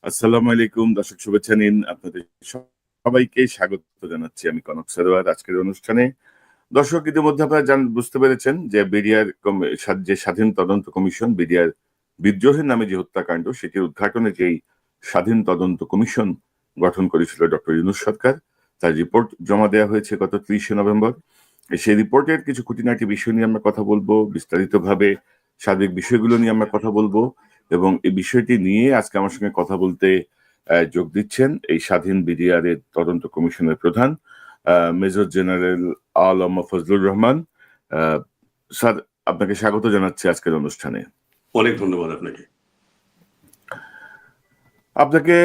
আসসালামু আলাইকুম, দর্শক শুভেচ্ছা নিন। আপনাদের সবাইকে স্বাগত জানাচ্ছি আমি কনক সারোয়ার আজকের অনুষ্ঠানে। দর্শক ইতিমধ্যে আপনারা বুঝতে পেরেছেন যে বিডিআর যে স্বাধীন তদন্ত কমিশন বিডিআর বিদ্রোহের নামে যে হত্যাকাণ্ড সেটির উদ্ঘাটনে যেই স্বাধীন তদন্ত কমিশন গঠন করেছিল ডক্টর ইউনূস সরকার, তার রিপোর্ট জমা দেওয়া হয়েছে গত ৩০শে নভেম্বর। সেই রিপোর্টের কিছু খুঁটিনাটি বিষয় নিয়ে আমরা কথা বলবো, বিস্তারিতভাবে সার্বিক বিষয়গুলো নিয়ে আমরা কথা বলবো এবং এই বিষয়টি নিয়ে আজকে আমার সঙ্গে কথা বলতে যোগ দিচ্ছেন এই স্বাধীন বিডিআর এর তদন্ত কমিশনের প্রধান major general Alam Fazlur Rahman. Sir, আপনাকে স্বাগত জানাচ্ছি আজকের অনুষ্ঠানে। অনেক ধন্যবাদ আপনাকে। আপনাকে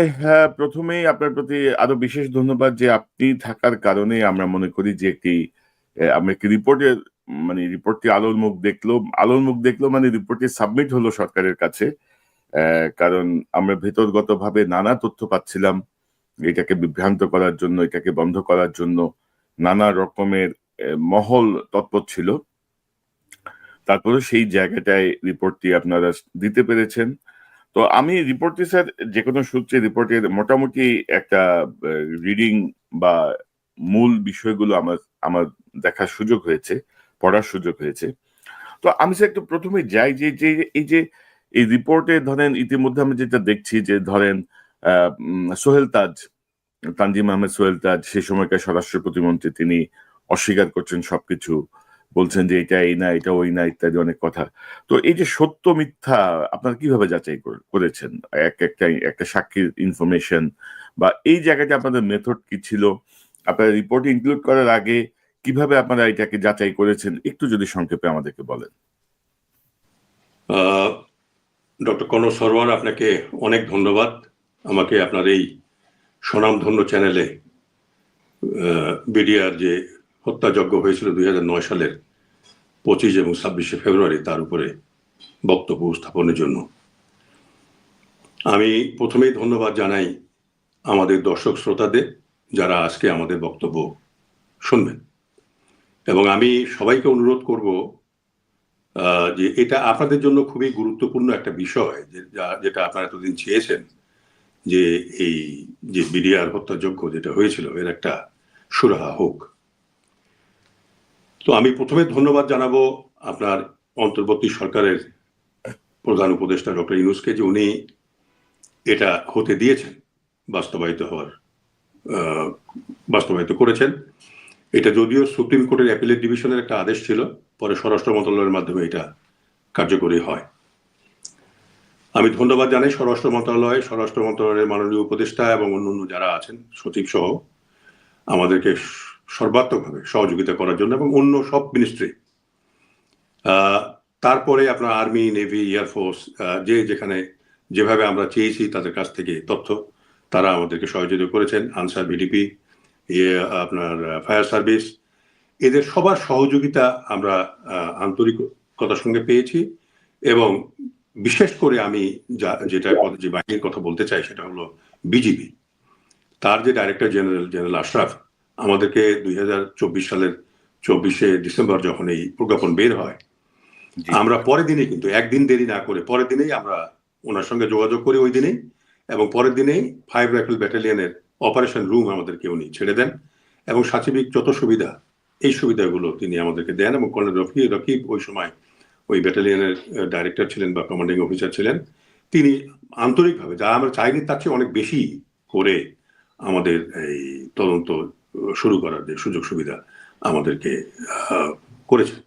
প্রথমেই আপনার প্রতি আরো বিশেষ ধন্যবাদ যে আপনি থাকার কারণে আমরা মনে করি যে আমরা একটি রিপোর্টটি আলোর মুখ দেখলো মানে রিপোর্টটি সাবমিট হলো সরকারের কাছে। কারণ আমরা ভেতরগতভাবে নানা তথ্য পাচ্ছিলাম এটাকে বিভ্রান্ত করার জন্য, এটাকে বন্ধ করার জন্য নানা রকমের মহল তৎপর ছিল। তারপরে সেই জায়গাটায় রিপোর্টটি আপনারা দিতে পেরেছেন। তো আমি রিপোর্টটি স্যার যে কোনো সূত্রে রিপোর্টের মোটামুটি একটা রিডিং বা মূল বিষয়গুলো আমার দেখার সুযোগ হয়েছে, পড়ার সুযোগ হয়েছে। তো আমি স্যার একটু প্রথমে যাই যে এই রিপোর্টে ধরেন ইতিমধ্যে আমি যেটা দেখছি যে ধরেন তানজিম আহমেদ সোহেল তাজ সে সময়কার স্বরাষ্ট্র প্রতিমন্ত্রী, তিনি অস্বীকার করছেন সবকিছু, বলছেন যে এটা এই না, এটা ওই না, ইত্যাদি অনেক কথা। তো এই যে সত্য মিথ্যা আপনারা কিভাবে যাচাই করেছেন একটা সাক্ষীর ইনফরমেশন বা এই জায়গাটা আপনাদের মেথড কি ছিল? আপনারা রিপোর্ট ইনক্লুড করার আগে কিভাবে আপনারা এটাকে যাচাই করেছেন একটু যদি সংক্ষেপে আমাদেরকে বলেন। ডক্টর কনক সারোয়ার, আপনাকে অনেক ধন্যবাদ আমাকে আপনার এই স্বনামধন্য চ্যানেলে বিডিআর যে হত্যাযজ্ঞ হয়েছিল 2009 সালের 25 এবং 26শে ফেব্রুয়ারি তার উপরে বক্তব্য উপস্থাপনের জন্য। আমি প্রথমেই ধন্যবাদ জানাই আমাদের দর্শক শ্রোতাদের যারা আজকে আমাদের বক্তব্য শুনবেন, এবং আমি সবাইকে অনুরোধ করব যে এটা আপনাদের জন্য খুবই গুরুত্বপূর্ণ একটা বিষয় যেটা আপনারা এতদিন চেয়েছেন, যে এই যে বিডিআর হত্যাযজ্ঞ যেটা হয়েছিল এর একটা সুরাহা হোক। তো আমি প্রথমে ধন্যবাদ জানাবো আপনার অন্তর্বর্তী সরকারের প্রধান উপদেষ্টা ডক্টর ইউনূসকে, যে উনি এটা হতে দিয়েছেন, বাস্তবায়িত করেছেন। এটা যদিও সুপ্রিম কোর্টের অ্যাপিলেট ডিভিশনের একটা আদেশ ছিল, পরে স্বরাষ্ট্র মন্ত্রণালয়ের মাধ্যমে এটা কার্যকরী হয়। আমি ধন্যবাদ জানাই স্বরাষ্ট্র মন্ত্রণালয়ের মাননীয় উপদেষ্টা এবং অন্যান্য যারা আছেন, সচিব সহ, আমাদেরকে সর্বাত্মকভাবে সহযোগিতা করার জন্য, এবং অন্য সব মিনিস্ট্রি। তারপরে আপনার আর্মি, নেভি, এয়ারফোর্স, যেখানে যেভাবে আমরা চেয়েছি তাদের কাছ থেকে তথ্য, তারা আমাদেরকে সহযোগিতা করেছেন। আনসার, ভিডিপি, আপনার ফায়ার সার্ভিস, এদের সবার সহযোগিতা আমরা আন্তরিকতার সঙ্গে পেয়েছি। এবং বিশেষ করে আমি যে বাহিনীর কথা বলতে চাই সেটা হলো বিজিবি। তার যে ডাইরেক্টর জেনারেল আশরাফ আমাদেরকে 2024 সালের 24শে ডিসেম্বর যখন এই প্রজ্ঞাপন বের হয়, আমরা পরের দিনে, কিন্তু একদিন দেরি না করে পরের দিনেই আমরা ওনার সঙ্গে যোগাযোগ করি ওই দিনেই, এবং পরের দিনেই 5 রাইফেল ব্যাটালিয়নের অপারেশন রুম আমাদেরকে উনি ছেড়ে দেন, এবং সাচিবিক যত সুবিধা, এই সুবিধাগুলো তিনি আমাদেরকে দেন। এবং কর্নেল রকিব ওই সময় ওই ব্যাটালিয়নের ডাইরেক্টর ছিলেন বা কমান্ডিং অফিসার ছিলেন, তিনি আন্তরিকভাবে, যা আমরা চাইনি তার চেয়ে অনেক বেশি করে আমাদের এই তদন্ত শুরু করার যে সুযোগ সুবিধা আমাদেরকে করেছেন।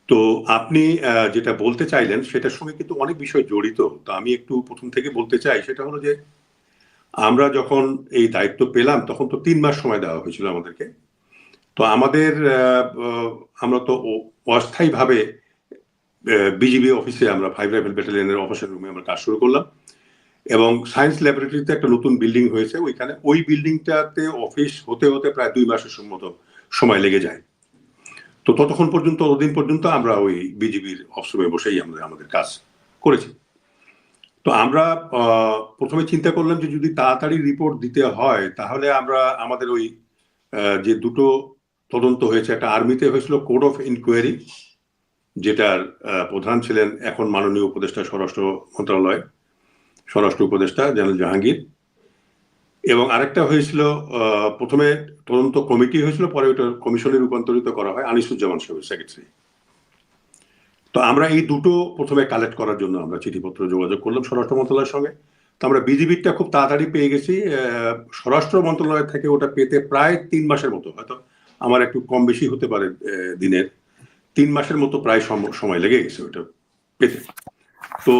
তো আপনি যেটা বলতে চাইলেন সেটার সঙ্গে কিন্তু অনেক বিষয় জড়িত। তো আমি একটু প্রথম থেকে বলতে চাই, সেটা হলো যে আমরা যখন এই দায়িত্ব পেলাম তখন তো 3 মাস সময় দেওয়া হয়েছিল আমাদেরকে। তো আমরা তো অস্থায়ীভাবে বিজিবি অফিসে, আমরা 5 রাইফেল ব্যাটালিয়নের অপারেশন রুমে আমরা কাজ শুরু করলাম, এবং সায়েন্স ল্যাবরেটরিতে একটা নতুন বিল্ডিং হয়েছে ওইখানে, ওই বিল্ডিংটাতে অফিস হতে হতে প্রায় 2 মাসের মতো সময় লেগে যায়। তো ততক্ষণ পর্যন্ত, ওদিন পর্যন্ত আমরা ওই বিজিবির অফিসে বসেই আমাদের কাজ করেছি। তো আমরা প্রথমে চিন্তা করলাম যে যদি তাড়াতাড়ি রিপোর্ট দিতে হয় তাহলে আমরা আমাদের ওই যে দুটো তদন্ত হয়েছে, একটা আর্মিতে হয়েছিল কোড অফ ইনকোয়ারি, যেটার প্রধান ছিলেন এখন মাননীয় উপদেষ্টা স্বরাষ্ট্র মন্ত্রণালয়, স্বরাষ্ট্র উপদেষ্টা জেনারেল জাহাঙ্গীর, এবং আরেকটা হয়েছিল প্রথমে তদন্ত কমিটি হয়েছিল, পরে ওটা কমিশনে রূপান্তরিত করা হয় আনিসুজ্জামান সাহেবের সেক্রেটারি। তো আমরা এই দুটো প্রথমে কালেক্ট করার জন্য আমরা চিঠিপত্র যোগাযোগ করলাম স্বরাষ্ট্র মন্ত্রণালয়ের সঙ্গে। তো আমরা বিজিবিটা খুব তাড়াতাড়ি পেয়ে গেছি। স্বরাষ্ট্র মন্ত্রণালয় থেকে ওটা পেতে প্রায় 3 মাসের মতো, হয়তো আমার একটু কম বেশি হতে পারে দিনের, 3 মাসের মতো প্রায় সময় লেগে গেছে ওটা পেতে। তো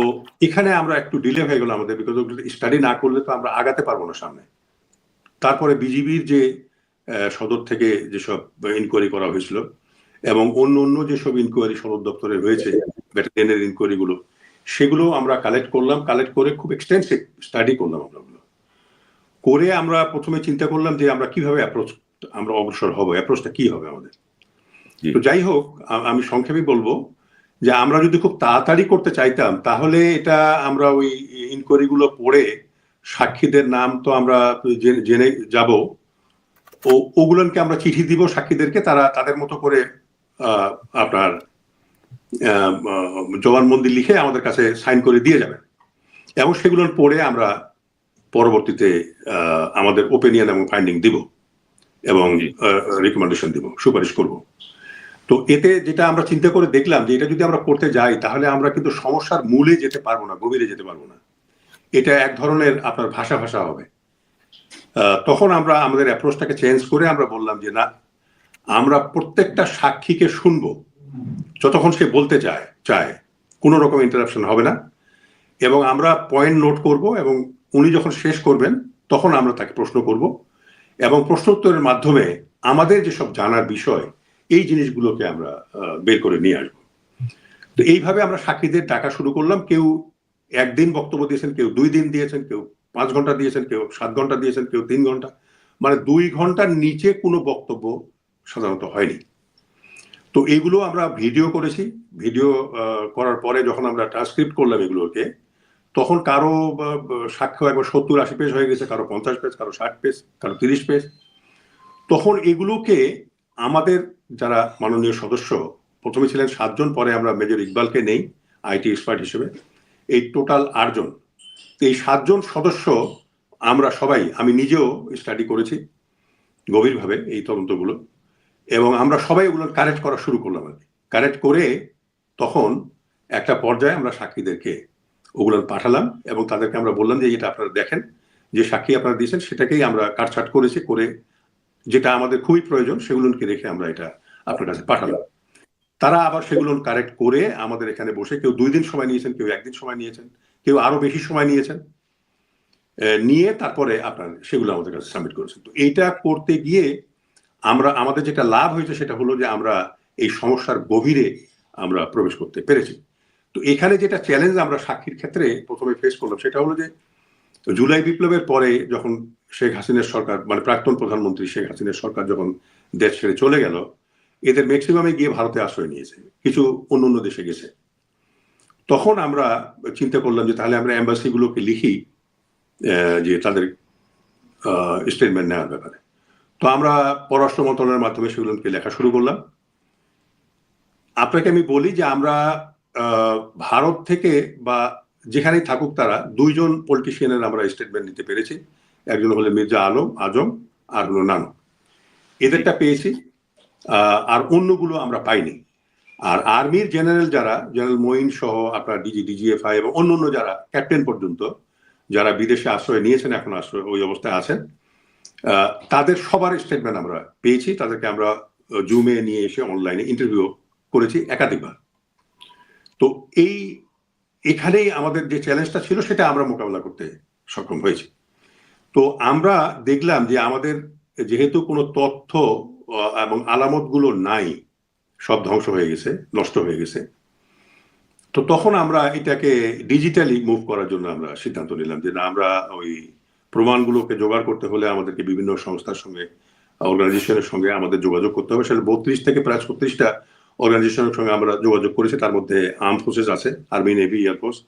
এখানে আমরা একটু ডিলে হয়ে গেল আমাদের, বিকজ স্টাডি না করলে তো আমরা আগাতে পারবো না সামনে। তারপরে বিজিবির যে সদর থেকে যেসব ইনকোয়ারি করা হয়েছিল এবং অন্য যেসব ইনকোয়ারি সদর দপ্তরে হয়েছে, ব্যাটালিয়নের ইনকোয়ারি গুলো, সেগুলো আমরা কালেক্ট করলাম। কালেক্ট করে খুব এক্সটেন্সিভ স্টাডি করলাম আমরা করে আমরা প্রথমে চিন্তা করলাম যে আমরা কিভাবে আমরা অগ্রসর হব, অ্যাপ্রোচটা কি হবে আমাদের। তো যাই হোক, আমি সংক্ষেপে বলবো যে আমরা যদি খুব তাড়াতাড়ি করতে চাইতাম তাহলে এটা আমরা ওই ইনকোয়ারি গুলো পড়ে সাক্ষীদের নাম তো আমরা জেনে যাব, ওগুলোকে আমরা চিঠি দিব সাক্ষীদেরকে, তারা তাদের মতো করে আপনার জবানবন্দি লিখে আমাদের কাছে সাইন করে দিয়ে যাবেন, এবং সেগুলো পড়ে আমরা পরবর্তীতে আমাদের ওপিনিয়ন এবং ফাইন্ডিং দিব এবং রিকমেন্ডেশন দিব, সুপারিশ করব। তো এতে যেটা আমরা চিন্তা করে দেখলাম যে এটা যদি আমরা করতে যাই তাহলে আমরা কিন্তু সমস্যার মূলে যেতে পারবো না, গভীরে যেতে পারবো না। এটা এক ধরনের আপনার ভাষা হবে। তখন আমরা আমাদের অ্যাপ্রোচটাকে চেঞ্জ করে আমরা বললাম যে না, আমরা প্রত্যেকটা সাক্ষীকে শুনবো যতক্ষণ সে বলতে চায়, কোনো রকম ইন্টারাপশন হবে না, এবং আমরা পয়েন্ট নোট করব, এবং উনি যখন শেষ করবেন তখন আমরা তাকে প্রশ্ন করব, এবং প্রশ্ন উত্তরের মাধ্যমে আমাদের যেসব জানার বিষয় এই জিনিসগুলোকে আমরা বের করে নিয়ে আসবো। তো এইভাবে আমরা সাক্ষীদের ডাকা শুরু করলাম। কেউ 1 দিন বক্তব্য দিয়েছেন, কেউ 2 দিন দিয়েছেন, কেউ 5 ঘন্টা দিয়েছেন, কেউ 7 ঘন্টা দিয়েছেন, কেউ 3 ঘন্টা, মানে 2 ঘন্টার নিচে কোনো বক্তব্য সাধারণত হয়নি। তো এইগুলো আমরা ভিডিও করেছি। ভিডিও করার পরে যখন আমরা ট্রান্সক্রিপ্ট করলাম এগুলোকে, তখন কারো সাক্ষ্য একবার 70-80 পেজ হয়ে গেছে, কারো 50 পেজ, কারো 60 পেজ, কারো 30 পেজ। তখন এগুলোকে আমাদের যারা মাননীয় সদস্য, প্রথমে ছিলেন 7 জন, পরে আমরা মেজর ইকবালকে নেই আইটি এক্সপার্ট হিসেবে, এই টোটাল 8 জন। এই 7 জন সদস্য আমরা সবাই, আমি নিজেও স্টাডি করেছি গভীরভাবে এই তদন্তগুলো, এবং আমরা সবাই ওগুলো কারেক্ট করা শুরু করলাম আর কি। কারেক্ট করে তখন একটা পর্যায়ে আমরা সাক্ষীদেরকে ওগুলো পাঠালাম, এবং তাদেরকে আমরা বললাম যে এটা আপনারা দেখেন, যে সাক্ষী আপনারা দিয়েছেন সেটাকেই আমরা কাটছাট করেছি, করে যেটা আমাদের খুবই প্রয়োজন সেগুলোকে রেখে আমরা এটা আপনার কাছে পাঠালাম। তারা আবার সেগুলো কারেক্ট করে আমাদের এখানে বসে, কেউ 2 দিন সময় নিয়েছেন, কেউ 1 দিন সময় নিয়েছেন, কেউ আরো বেশি সময় নিয়েছেন, নিয়ে তারপরে আপনার সেগুলো আমাদের কাছে সাবমিট করেছেন। তো এইটা করতে গিয়ে আমাদের যেটা লাভ হয়েছে সেটা হলো যে আমরা এই সমস্যার গভীরে আমরা প্রবেশ করতে পেরেছি। তো এখানে যেটা চ্যালেঞ্জ আমরা সাক্ষীর ক্ষেত্রে প্রথমে ফেস করলাম সেটা হলো যে জুলাই বিপ্লবের পরে যখন শেখ হাসিনার সরকার, মানে প্রাক্তন প্রধানমন্ত্রী শেখ হাসিনার সরকার যখন দেশ ছেড়ে চলে গেল, এদের ম্যাক্সিমামে গিয়ে ভারতে আশ্রয় নিয়েছে, কিছু অন্য দেশে গেছে। তখন আমরা চিন্তা করলাম যে তাহলে আমরা এম্বাসি গুলোকে লিখি যে তাদের স্টেটমেন্ট নেওয়ার ব্যাপারে। তো আমরা পররাষ্ট্র মন্ত্রণালয়ের মাধ্যমে সেগুলোকে লেখা শুরু করলাম। আপনাকে আমি বলি যে আমরা ভারত থেকে বা যেখানেই থাকুক তারা 2 জন পলিটিশিয়ানের আমরা স্টেটমেন্ট নিতে পেরেছি। একজন হলো মির্জা আজম, আর হলো নানক, এদেরটা পেয়েছি, আর অন্যগুলো আমরা পাইনি। আর আর্মির জেনারেল যারা, জেনারেল মঈন সহ আপনার ডিজিএফআই এবং অন্য যারা ক্যাপ্টেন পর্যন্ত যারা বিদেশে আশ্রয় নিয়েছেন, এখন আশ্রয় ওই অবস্থায় আছেন, তাদের সবার স্টেটমেন্ট আমরা পেয়েছি। তাদেরকে আমরা জুমে নিয়ে এসে অনলাইনে ইন্টারভিউ করেছি একাধিকবার। তো এখানেই আমাদের যে চ্যালেঞ্জটা ছিল সেটা আমরা মোকাবেলা করতে সক্ষম হয়েছি। তো আমরা দেখলাম যে আমাদের যেহেতু কোনো তথ্য এবং আলামত গুলো নাই, সব ধ্বংস হয়ে গেছে, নষ্ট হয়ে গেছে, তো তখন আমরা এটাকে ডিজিটালি মুভ করার জন্য আমরা সিদ্ধান্ত নিলাম যে না, আমরা ওই প্রমাণগুলোকে জোগাড় করতে হলে আমাদেরকে বিভিন্ন সংস্থার সঙ্গে, অর্গানাইজেশনের সঙ্গে আমাদের যোগাযোগ করতে হবে। সেটা 32 থেকে প্রায় 36টা অর্গানাইজেশনের সঙ্গে আমরা যোগাযোগ করেছি। তার মধ্যে আর্ম ফোর্সেস আছে, আর্মি, নেভি, এয়ারফোর্স,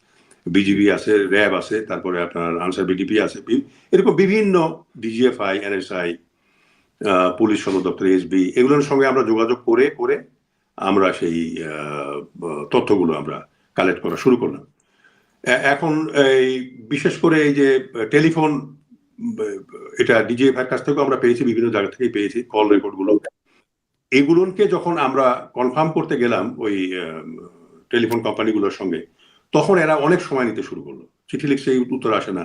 বিজিবি আছে, র্যাব আছে, তারপরে আপনার আনসার বিডিপি আছে, এরকম বিভিন্ন ডিজিএফআই, এনএসআই, পুলিশ সদর দপ্তর, এসবি, এগুলোর সঙ্গে আমরা যোগাযোগ করে আমরা সেই তথ্যগুলো আমরা কালেক্ট করা শুরু করলাম। এখন এই বিশেষ করে এই যে টেলিফোন, এটা ডিজিএফ এর কাছ থেকেও আমরা পেয়েছি, বিভিন্ন জায়গা থেকেই পেয়েছি কল রেকর্ড গুলো। এগুলোকে যখন আমরা কনফার্ম করতে গেলাম ওই টেলিফোন কোম্পানিগুলোর সঙ্গে, তখন এরা অনেক সময় নিতে শুরু করলো। চিঠি লিখছে, উত্তর আসে না,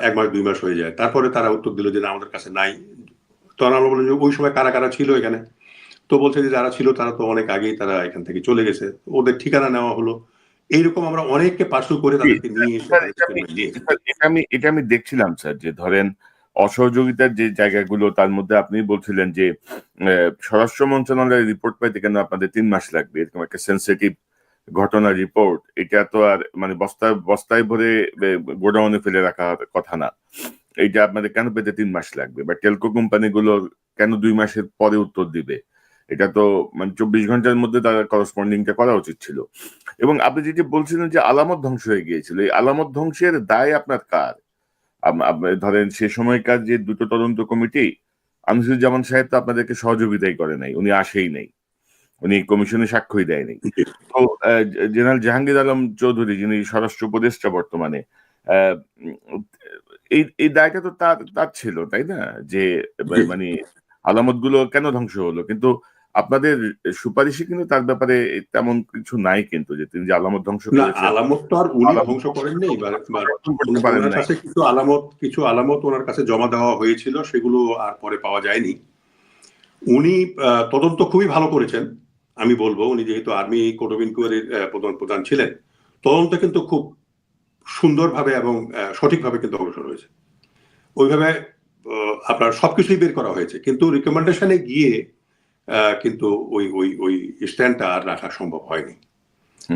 1 মাস 2 মাস হয়ে যায়। তারপরে তারা উত্তর দিল যে না, আমাদের কাছে নাই। তখন আমরা বললাম যে ওই সময় কারা কারা ছিল এখানে। তো বলছে যে যারা ছিল তারা তো অনেক আগেই তারা এখান থেকে চলে গেছে, ওদের ঠিকানা নেওয়া হলো। এইরকম আমরা অনেককে পার্সু করে তাদেরকে নিয়ে এসে স্যার, তাদেরকে নিয়েছি। এটা আমি দেখছিলাম স্যার, যে ধরেন অসহযোগিতার যে জায়গাগুলো, তার মধ্যে আপনি বলছিলেন যে স্বরাষ্ট্র মন্ত্রণালয়ের রিপোর্ট পাইতে কেন আপনাদের 3 মাস লাগবে, এরকম একটা সেন্সিটিভ ঘটনা রিপোর্ট। এটা তো আর মানে বস্তায় বস্তায় ভরে গোডাউনে ফেলে রাখার কথা না। এইটা আপনাদের কেন পেতে 3 মাস লাগবে, বা টেলকো কোম্পানিগুলো কেন 2 মাসের পরে উত্তর দিবে? এটা তো মানে 24 ঘন্টার মধ্যে তারা করসপন্ডিংটা করা উচিত ছিল। এবং আপনি যেটি বলছিলেন যে আলামত ধ্বংস হয়ে গিয়েছিল, এই আলামত ধ্বংসের দায় আপনার কার? ধরেন সে সময়কার যে দুটো তদন্ত কমিটি, আনিসুজ্জামান সাহেব তো আপনাদেরকে সহযোগিতাই করে নাই, উনি আসেই নাই, উনি কমিশনে সাক্ষ্যই দেয় নাই। তো জেনারেল জাহাঙ্গীর আলম চৌধুরী, যিনি স্বরাষ্ট্র উপদেষ্টা বর্তমানে, আহ, উম, এই দায়টা তো তার তার ছিল, তাই না? যে মানে আলামত গুলো কেন ধ্বংস হলো, কিন্তু আপনাদের সুপারিশে কিন্তু তার ব্যাপারে তেমন কিছু নাই, কিন্তু যে তিনি যে আলামত ধ্বংস না, করেছেন, আলামত তো আর উনি আলামত ধ্বংস করেননি। পরিবর্তন করতে পারেন ওনার নাই। কাছে কিছু আলামত ওনার কাছে জমা দেওয়া হয়েছিল, সেগুলো আর পরে পাওয়া যায়নি। উনি তদন্ত খুবই ভালো করেছেন, আমি বলবো। উনি যেহেতু আর্মি কোর্ট অফ ইনকোয়ারির প্রধান ছিলেন, তদন্ত কিন্তু খুব সুন্দরভাবে এবং সঠিকভাবে কিন্তু অগ্রসর হয়েছে। ওইভাবে আপনার সবকিছুই বের করা হয়েছে, কিন্তু রিকমেন্ডেশনে গিয়ে কিন্তু ওই ওই ওই স্ট্যান্ডটা আর রাখা সম্ভব হয়নি।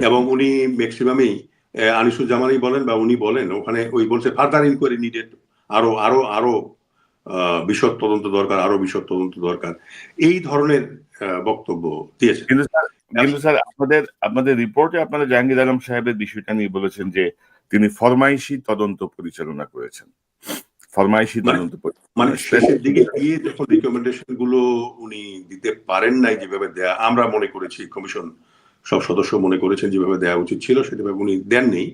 এবং উনি ম্যাক্সিমামই আনিসুজ্জামানই বলেন বা উনি বলেন, ওখানে ওই বলছে ফার্দার ইনকোয়ারি নিডেড, আরো আরো আরো বিশদ তদন্ত দরকার, আরো বিশদ তদন্ত দরকার, এই ধরনের বক্তব্য দিয়েছেন। কিন্তু স্যার আপনাদের আপনাদের রিপোর্টে আপনারা জাহাঙ্গীর আলম সাহেবের বিষয়টা নিয়ে বলেছেন যে তিনি ফরমাইশি তদন্ত পরিচালনা করেছেন, ফরমাইশি মানে তদন্ত মানে পরিচালনা শেষের দিকে গিয়ে যখন রিকমেন্ডেশন গুলো উনি দিতে পারেন নাই যেভাবে দেয়া আমরা মনে করেছি, কমিশন সব সদস্য মনে করেছেন যেভাবে দেওয়া উচিত ছিল, সেভাবে উনি দেননি।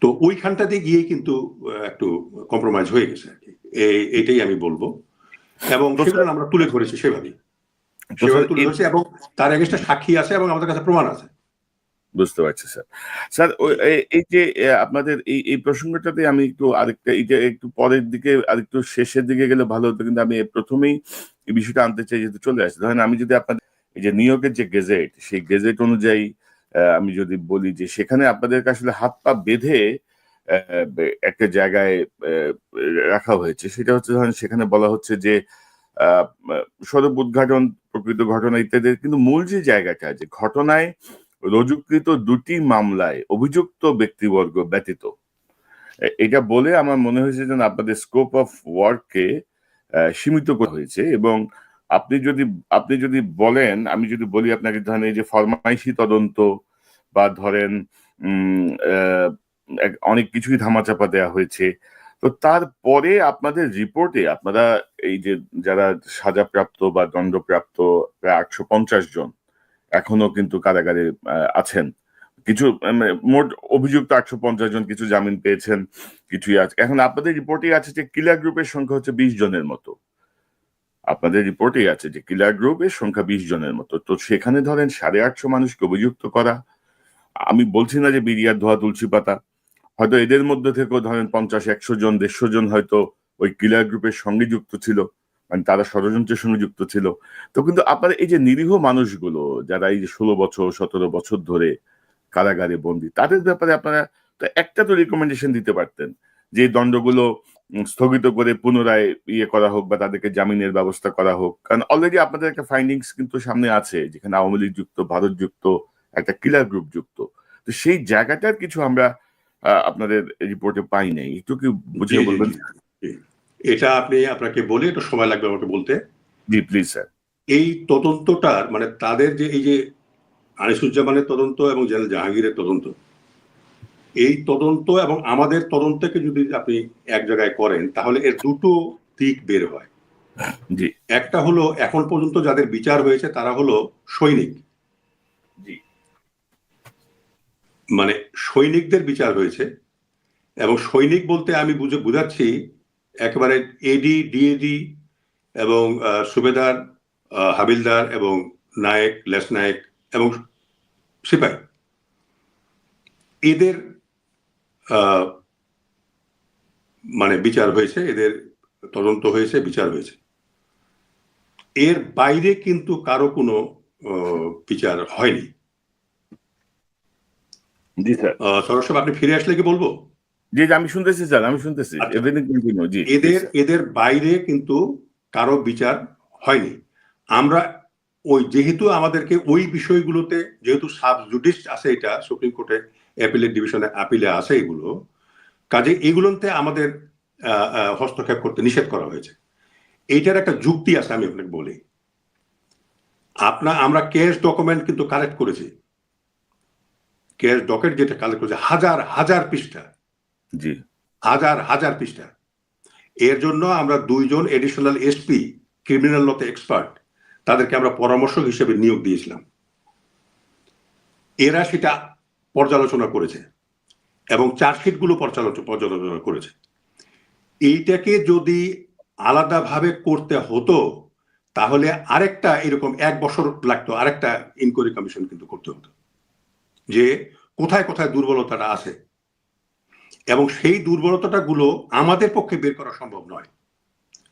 তো ওইখানটাতে গিয়ে কিন্তু একটু কম্প্রোমাইজ হয়ে গেছে আর কি, এইটাই আমি বলবো। এবং তো সেগুলো স্যার আমরা তুলে ধরেছি সেভাবেই, তো স্যার তুলে ধরেছি, এবং তার এগেইনস্টে সাক্ষী আছে এবং আমাদের কাছে প্রমাণ আছে। বুঝতে পারছি স্যার। স্যার এই যে আপনাদের এই প্রসঙ্গটাতে আমি একটু আরেকটা, এটা একটু পরের দিকে আরেকটু শেষের দিকে গেলে ভালো হতো, কিন্তু আমি প্রথমেই এই বিষয়টা আনতে চাই, যেহেতু চলে আসছে। ধরেন আমি যদি আপনাদের এই যে নিয়োগের যে গেজেট, সেই গেজেট অনুযায়ী আমি যদি বলি যে সেখানে আপনাদেরকে আসলে হাত পা বেঁধে একটা জায়গায় আহ, রাখা হয়েছে, সেটা হচ্ছে ধরেন সেখানে বলা হচ্ছে যে আহ, সড়ক উদ্ঘাটন, প্রকৃত ঘটনা ইত্যাদি, কিন্তু মূল যে জায়গাটা, যে ঘটনায় রুজুকৃত 2টি মামলায় অভিযুক্ত ব্যক্তিবর্গ ব্যতীত, এটা বলে আমার মনে হয়েছে যেন আপনাদের স্কোপ অফ ওয়ার্ককে সীমিত করা হয়েছে। এবং আপনি যদি আপনি যদি বলেন, আমি যদি বলি আপনাকে, ধরেন এই যে ফরমাইশি তদন্ত, বা ধরেন উম আহ, অনেক কিছুই ধামাচাপা দেওয়া হয়েছে, তো তারপরে আপনাদের রিপোর্টে আপনারা এই যে যারা সাজাপ্রাপ্ত বা দণ্ডপ্রাপ্ত প্রায় 850 জন এখনো কিন্তু কারাগারে আছেন। কিছু মোট অভিযুক্ত 850 জন, কিছু জামিন পেয়েছেন, কিছুই আছে। এখন আপনাদের রিপোর্টে আছে যে কিলার গ্রুপের সংখ্যা হচ্ছে 20 জনের মতো। আপনাদের রিপোর্টেই আছে যে কিলার গ্রুপের সংখ্যা 20 জনের মতো। তো সেখানে ধরেন 850 মানুষকে অভিযুক্ত করা, আমি বলছি না যে বিরিয়ার ধোয়া তুলসী পাতা, হয়তো এদের মধ্যে থেকেও ধরেন 50, 100 জন, 150 জন হয়তো ওই কিলার গ্রুপের সঙ্গে যুক্ত ছিল, মানে তারা ষড়যন্ত্রের সঙ্গে যুক্ত ছিল। তো কিন্তু আপনারা এই যে নিরীহ মানুষগুলো, যারা এই যে 16 বছর 17 বছর ধরে কারাগারে বন্দী, তাদের ব্যাপারে আপনারা তো একটা তো রিকমেন্ডেশন দিতে পারতেন, যে এই দণ্ডগুলো স্থগিত করে পুনরায় ইয়ে করা হোক, বা তাদেরকে জামিনের ব্যবস্থা করা হোক। কারণ অলরেডি আপনাদের একটা ফাইন্ডিংস কিন্তু সামনে আছে, যেখানে আওয়ামী লীগ যুক্ত, ভারত যুক্ত, একটা কিলার গ্রুপ যুক্ত। তো সেই জায়গাটার কিছু আমরা আপনাদের রিপোর্টে পাই নাই, একটু কি জি বুঝিয়ে জি বলবেন? জি, এটা আপনাকে বলে একটু সময় লাগবে আমাকে বলতে। জি প্লিজ স্যার। এই তদন্তটার মানে তাদের যে এই যে আনিসুজ্জামানের তদন্ত এবং জেনারেল জাহাঙ্গীরের তদন্ত, এই তদন্ত এবং আমাদের তদন্তকে যদি আপনি এক জায়গায় করেন, তাহলে এর দুটো দিক বের হয়। জি একটা হলো এখন পর্যন্ত যাদের বিচার হয়েছে তারা হলো সৈনিক, জি মানে সৈনিকদের বিচার হয়েছে, এবং সৈনিক বলতে আমি বুঝাচ্ছি একেবারে এডি, ডিএডি এবং সুবেদার, হাবিলদার এবং নায়েক, লেস নায়েক এবং সিপাহী, এদের মানে বিচার হয়েছে, এদের তদন্ত হয়েছে, বিচার হয়েছে। এর বাইরে কিন্তু কারো কোনো বিচার হয়নি। জি স্যার। সরস্বত, আপনি ফিরে আসলে কি বলবো? জি, আমি শুনতেছি স্যার, আমি শুনতেছি। আচ্ছা, এভরিথিং কন্টিনিউ। জি এদের বাইরে কিন্তু কারো বিচার হয়নি। আমরা যেহেতু আমাদেরকে ওই বিষয়গুলোতে, যেহেতু সাব জুডিস আছে, এটা সুপ্রিম কোর্টে অ্যাপিলেট ডিভিশনে আপিলে আছে এগুলো, কাজে এগুলোতে আমাদের হস্তক্ষেপ করতে নিষেধ করা হয়েছে। এইটার একটা যুক্তি আছে, আমি আপনাকে বলি। আমরা কেস ডকুমেন্ট কিন্তু কালেক্ট করেছি, কেস ডকেট যেটা কালেক্ট করেছে হাজার হাজার পৃষ্ঠা, জি হাজার হাজার পৃষ্ঠা। এর জন্য আমরা 2 জন এডিশনাল এসপি, ক্রিমিনাল লতে এক্সপার্ট, তাদেরকে আমরা পরামর্শক হিসেবে নিয়োগ দিয়েছিলাম। এরা সেটা পর্যালোচনা করেছে এবং চার্জশিট গুলো পর্যালোচনা করেছে। এইটাকে যদি আলাদাভাবে করতে হতো তাহলে আরেকটা এরকম 1 বছর লাগতো, আরেকটা ইনকোয়ারি কমিশন কিন্তু করতে হতো, যে কোথায় কোথায় দুর্বলতাটা আছে, এবং সেই দুর্বলতাটা গুলো আমাদের পক্ষে বের করা সম্ভব নয়।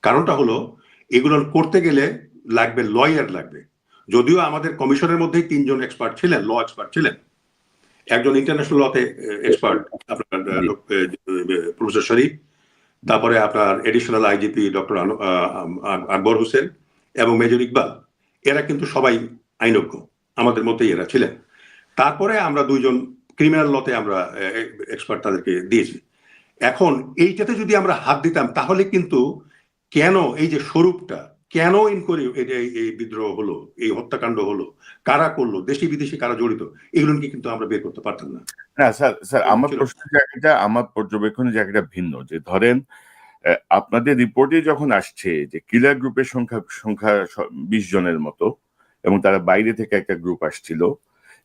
কারণটা হলো, এগুলো করতে গেলে লাগবে লয়ার লাগবে। যদিও আমাদের কমিশনের মধ্যেই 3 জন এক্সপার্ট ছিলেন, ল এক্সপার্ট ছিলেন। একজন ইন্টারন্যাশনাল লতে এক্সপার্ট, আপনার প্রফেসর শরীফ, তারপরে আপনার additional IGP doctor Akbar Hossain এবং মেজর ইকবাল, এরা কিন্তু সবাই আইনজ্ঞ, আমাদের মধ্যেই এরা ছিলেন। তারপরে আমরা 2 জন ক্রিমিনাল লতে আমরা এক্সপার্ট তাদেরকে দিয়েছি। এখন এইটাতে যদি আমরা হাত দিতাম তাহলে কিন্তু কেন এই যে স্বরূপটা, কেন ইনকোয়ারি, এই বিদ্রোহ হলো, এই হত্যাকাণ্ড হলো, কারা করলো, দেশি বিদেশি কারা জড়িত, এগুলোকে কিন্তু আমরা বের করতে পারতাম না। না স্যার, আমার প্রশ্নের জায়গাটা, আমার পর্যবেক্ষণের জায়গাটা ভিন্ন। যে ধরেন আপনাদের রিপোর্টে যখন আসছে যে কিলার গ্রুপের সংখ্যা 20 জনের মতো, এবং তারা বাইরে থেকে একটা গ্রুপ আসছিল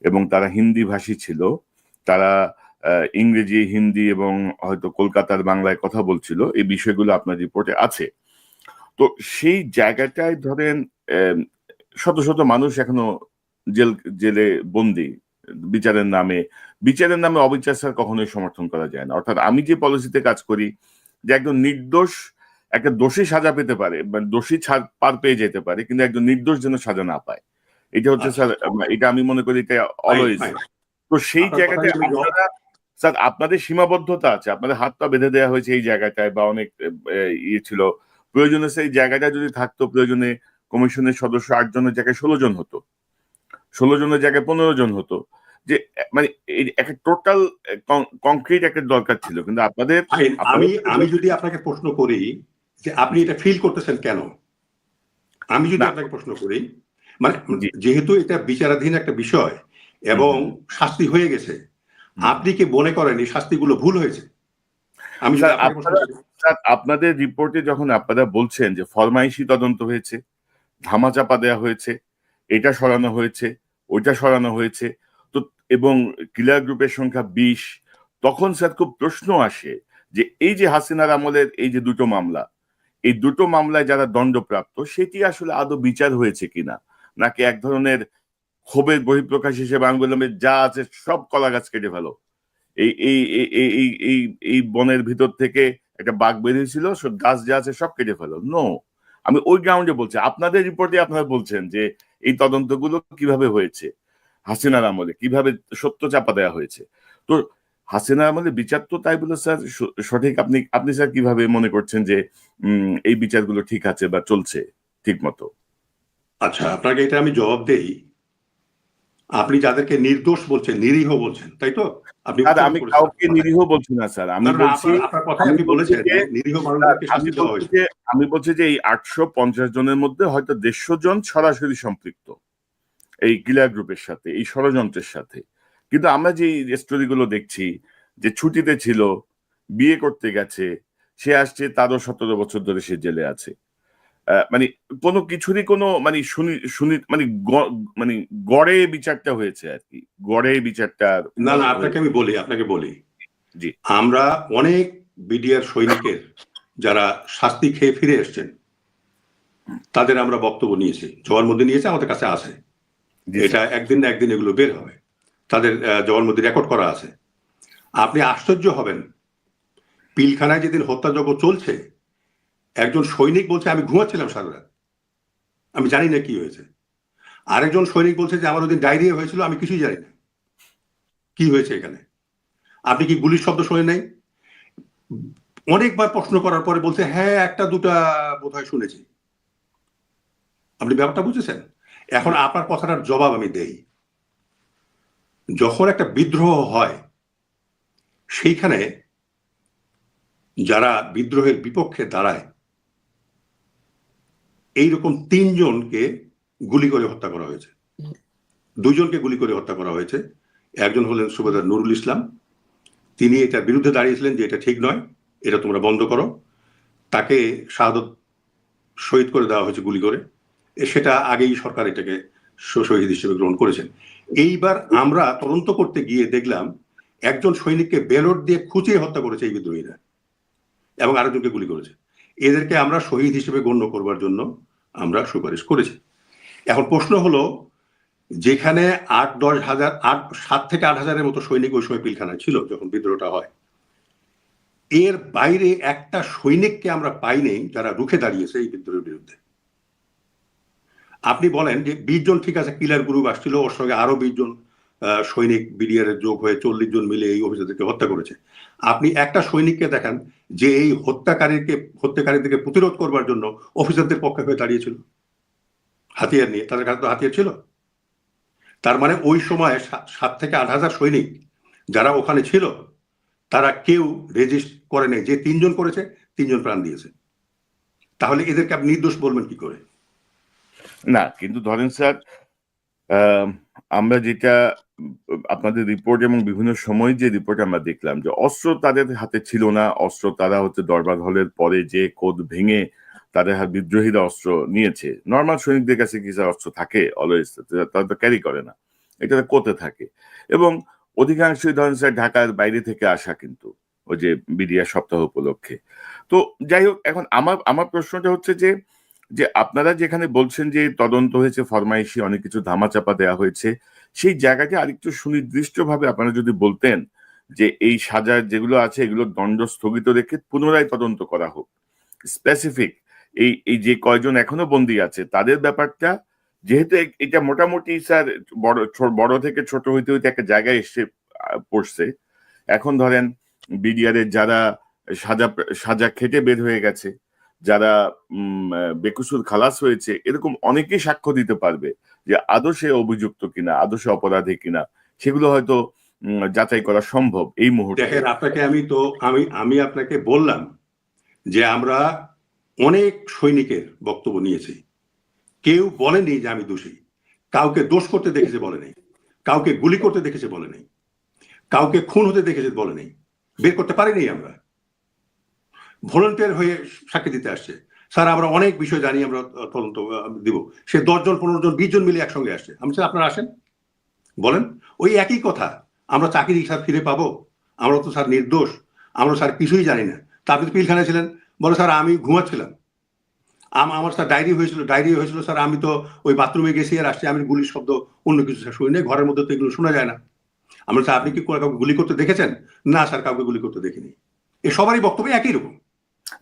এবং তারা হিন্দি ভাষী ছিল, তারা ইংরেজি, হিন্দি এবং হয়তো কলকাতার বাংলায় কথা বলছিল, এই বিষয়গুলো আপনার রিপোর্টে আছে। তো সেই জায়গাটায় ধরেন শত শত মানুষ এখনো জেলে বন্দি বিচারের নামে অবিচার স্যার কখনোই সমর্থন করা যায় না। অর্থাৎ আমি যে পলিসিতে কাজ করি, যে একজন নির্দোষ, একটা দোষী সাজা পেতে পারে, মানে দোষী পার পেয়ে যেতে পারে, কিন্তু একজন নির্দোষ যেন সাজা না পায়, এটা হচ্ছে স্যার, এটা আমি মনে করি এটা অলওয়েজ। তো সেই জায়গাটায় আপনারা স্যার, আপনাদের সীমাবদ্ধতা আছে, আপনাদের হাত পা বেঁধে দেওয়া হয়েছে এই জায়গাটায়, বা অনেক ইয়ে ছিল। প্রয়োজনে সেই জায়গাটা যদি থাকতো, প্রয়োজনে কমিশনের সদস্য 8 জনের জায়গায় 16 জন হতো, 16 জনের জায়গায় 15 জন হতো, যে মানে একটা টোটাল কংক্রিট একটা দরকার ছিল। কিন্তু আপনাদের, আমি যদি আপনাকে প্রশ্ন করি যে আপনি এটা ফিল করতেছেন কেন, আমি যদি আপনাকে প্রশ্ন করি, মানে যেহেতু এটা বিচারাধীন একটা বিষয় এবং শাস্তি হয়ে গেছে, আপনি কি মনে করেন এই শাস্তিগুলো ভুল হয়েছে? আমি আপনাদের রিপোর্টে যখন আপনারা বলছেন যে ফরমাইশি তদন্ত হয়েছে, ধামাচাপা দেওয়া হয়েছে, এটা সরানো হয়েছে, ওইটা সরানো হয়েছে, তো এবং কিলার গ্রুপের সংখ্যা 20, তখন স্যার খুব প্রশ্ন আসে যে এই যে হাসিনার আমলের এই যে 2টো মামলা, এই 2টো মামলায় যারা দণ্ডপ্রাপ্ত, সেটি আসলে আদৌ বিচার হয়েছে কিনা, নাকি এক ধরনের ক্ষোভের বহিঃপ্রকাশ হিসেবে আমি বললাম যা আছে সব কলা গাছ কেটে ফেলো, এই এই এই এই এই এই বনের ভিতর থেকে একটা বাঘ বেরিয়েছিল, সব গাছ যা আছে সব কেটে ফেলো। নো, আমি ওই গ্রাউন্ডে বলছি। আপনাদের রিপোর্টে আপনারা বলছেন যে এই তদন্তগুলো কিভাবে হয়েছে, হাসিনার আমলে কিভাবে সত্য চাপা দেওয়া হয়েছে। তো হাসিনার আমলে বিচার তো তাই বলে স্যার সঠিক, আপনি স্যার কিভাবে মনে করছেন যে এই বিচারগুলো ঠিক আছে বা চলছে ঠিক মতো? আচ্ছা, আপনাকে এটা আমি জবাব দেই। আপনি যাদেরকে নির্দোষ বলছেন, নিরীহ বলছেন, তাই তো? আপনি আমি কাউকে নিরীহ বলছি না স্যার, আমি বলছি, আপনার কথাই আপনি বলেছেন নিরীহ মানুষদেরকে শাস্তি দেওয়া হয়েছে। আমি বলছি যে এই 850 জনের মধ্যে হয়তো 150 জন সরাসরি সম্পৃক্ত এই কিলার গ্রুপের সাথে, এই ষড়যন্ত্রের সাথে। কিন্তু আমরা যে স্টোরিগুলো দেখছি, যে ছুটিতে ছিল, বিয়ে করতে গেছে, সে আসছে, তারও 17 বছর ধরে সে জেলে আছে। মানে কোনো কিছুরই কোনো মানে শুনি শুনি মানে মানে গড়ে বিচারটা হয়েছে আর কি, গড়ে বিচারটা না না, আপনাকে বলি জি আমরা অনেক বিডিআর সৈনিকের যারা শাস্তি খেয়ে ফিরে এসছেন তাদের আমরা বক্তব্য নিয়েছি, জবানবন্দি নিয়েছি, আমাদের কাছে আছে। জি এটা স্যার। একদিন না একদিন এগুলো বের হবে, তাদের জবানবন্দি রেকর্ড করা আছে। আপনি আশ্চর্য হবেন, পিলখানায় যেদিন হত্যাযজ্ঞ চলছে একজন সৈনিক বলছে আমি ঘুমাচ্ছিলাম সারা রাত, আমি জানি না কি হয়েছে। আরেকজন সৈনিক বলছে যে আমার ওদিন ডায়রিয়া হয়েছিল, আমি কিছুই জানি না কি হয়েছে এখানে। আপনি কি গুলির শব্দ শোনেন নাই? অনেকবার প্রশ্ন করার পরে বলছে হ্যাঁ একটা দুটা বোধহয় শুনেছি। আপনি ব্যাপারটা বুঝেছেন? এখন আপনার কথাটার জবাব আমি দেই। যখন একটা বিদ্রোহ হয় সেইখানে যারা বিদ্রোহের বিপক্ষে দাঁড়ায় এইরকম 3 জনকে গুলি করে হত্যা করা হয়েছে, 2 জনকে গুলি করে হত্যা করা হয়েছে। একজন হলেন সুবেদার নুরুল ইসলাম, তিনি এটার বিরুদ্ধে দাঁড়িয়েছিলেন যে এটা ঠিক নয়, এটা তোমরা বন্ধ করো। তাকে শাহাদত শহীদ করে দেওয়া হয়েছে গুলি করে, সেটা আগেই সরকার এটাকে শহীদ হিসেবে গ্রহণ করেছেন। এইবার আমরা তদন্ত করতে গিয়ে দেখলাম একজন সৈনিককে বেলট দিয়ে খুঁচিয়ে হত্যা করেছে এই বিদ্রোহীরা এবং আরেকজনকে গুলি করেছে। এদেরকে আমরা শহীদ হিসেবে গণ্য করবার জন্য আমরা সুপারিশ করেছি। এখন প্রশ্ন হলো, যেখানে 7 থেকে 8 হাজারের মতো সৈনিক ওই সময় পিলখানায় ছিল যখন বিদ্রোহটা হয়, এর বাইরে একটা সৈনিককে আমরা পাইনি যারা রুখে দাঁড়িয়েছে এই বিদ্রোহের বিরুদ্ধে। আপনি বলেন যে 20 জন ঠিক আছে, কিলার গ্রুপ আসছিল, ওর সঙ্গে আরো 20 জন সৈনিক বিডিআর এর যোগ হয়ে 40 জন মিলে এই অফিসারদেরকে হত্যা করেছে। আপনি একটা সৈনিককে দেখান যে এই হত্যাকারীদেরকে প্রতিরোধ করবার জন্য অফিসারদের পক্ষে হয়ে দাঁড়িয়েছিল হাতিয়ার নিয়ে, তাদের কাছে তো হাতিয়ার ছিল। তার মানে ওই সময় 7 থেকে 8 হাজার সৈনিক যারা ওখানে ছিল তারা কেউ রেজিস্ট করে নেই, যে 3 জন করেছে 3 জন প্রাণ দিয়েছে। তাহলে এদেরকে আপনি নির্দোষ বলবেন কি করে? না কিন্তু ধরেন স্যার, আহ, আমরা যেটা আপনাদের রিপোর্ট এবং বিভিন্ন সময় যে রিপোর্ট আমরা দেখলাম যে অস্ত্র তাদের হাতে ছিল না, অস্ত্র তারা হচ্ছে দরবার হলের পরে যে কোড ভেঙে তাদের হাত বিদ্রোহীরা অস্ত্র নিয়েছে। নর্মাল সৈনিকদের কাছে কি স্যার অস্ত্র থাকে অলওয়েজ? তারা তো ক্যারি করে না, এটা কোথে থাকে। এবং অধিকাংশই ধরেন স্যার ঢাকার বাইরে থেকে আসা, কিন্তু ওই যে বিডিআর সপ্তাহ উপলক্ষে। তো যাই হোক, এখন আমার আমার প্রশ্নটা হচ্ছে যে যে আপনারা যেখানে বলছেন যে তদন্ত হয়েছে, ফরমাইশি অনেক কিছু ধামাচাপা দেওয়া হয়েছে, সেই জায়গাটি আরেকটু সুনির্দিষ্টভাবে আপনারা যদি বলতেন যে এই সাজা যেগুলো আছে এগুলো দণ্ড স্থগিত রেখে পুনরায় তদন্ত করা হোক, স্পেসিফিক এই এই যে কয়জন এখনো বন্দী আছে তাদের ব্যাপারটা। যেহেতু এটা মোটামুটি স্যার বড় থেকে ছোট হইতে হইতে একটা জায়গায় এসে পড়ছে। এখন ধরেন বিডিআর এর যারা সাজা সাজা খেটে বের হয়ে গেছে, যারা বেকসুর খালাস হয়েছে, এরকম অনেকেই সাক্ষ্য দিতে পারবে যে আদৌ সে অভিযুক্ত কিনা, আদৌ সে অপরাধী কিনা, সেগুলো হয়তো যাচাই করা সম্ভব এই মুহূর্তে। দেখেন, আমি আপনাকে বললাম যে আমরা অনেক সৈনিকের বক্তব্য নিয়েছি, কেউ বলেনি যে আমি দোষী। কাউকে দোষ করতে দেখেছে বলে নেই, কাউকে গুলি করতে দেখেছে বলে নেই, কাউকে খুন হতে দেখেছে বলে নেই, বের করতে পারিনি। আমরা ভলেন্টিয়ার হয়ে সাক্ষী দিতে আসছে। স্যার আমরা অনেক বিষয় জানি, আমরা তদন্ত দিব। সে 10 জন 15 জন 20 জন মিলে একসঙ্গে আসছে। আমি স্যার আপনারা আসেন, বলেন ওই একই কথা, আমরা চাকরি স্যার ফিরে পাবো, আমরা তো স্যার নির্দোষ, আমরা স্যার কিছুই জানি না। তা আপনি তো পিলখানায় ছিলেন, বলে স্যার আমি ঘুমাচ্ছিলাম, আমার স্যার ডায়রি হয়েছিল স্যার, আমি তো ওই বাথরুমে গেছি আর আসছি, আমি গুলির শব্দ অন্য কিছু স্যার শুনি নাই, ঘরের মধ্যে তো এগুলো শোনা যায় না। আমরা স্যার আপনি কি কাউকে গুলি করতে দেখেছেন? না স্যার কাউকে গুলি করতে দেখিনি। এ সবারই বক্তব্য একই রকম।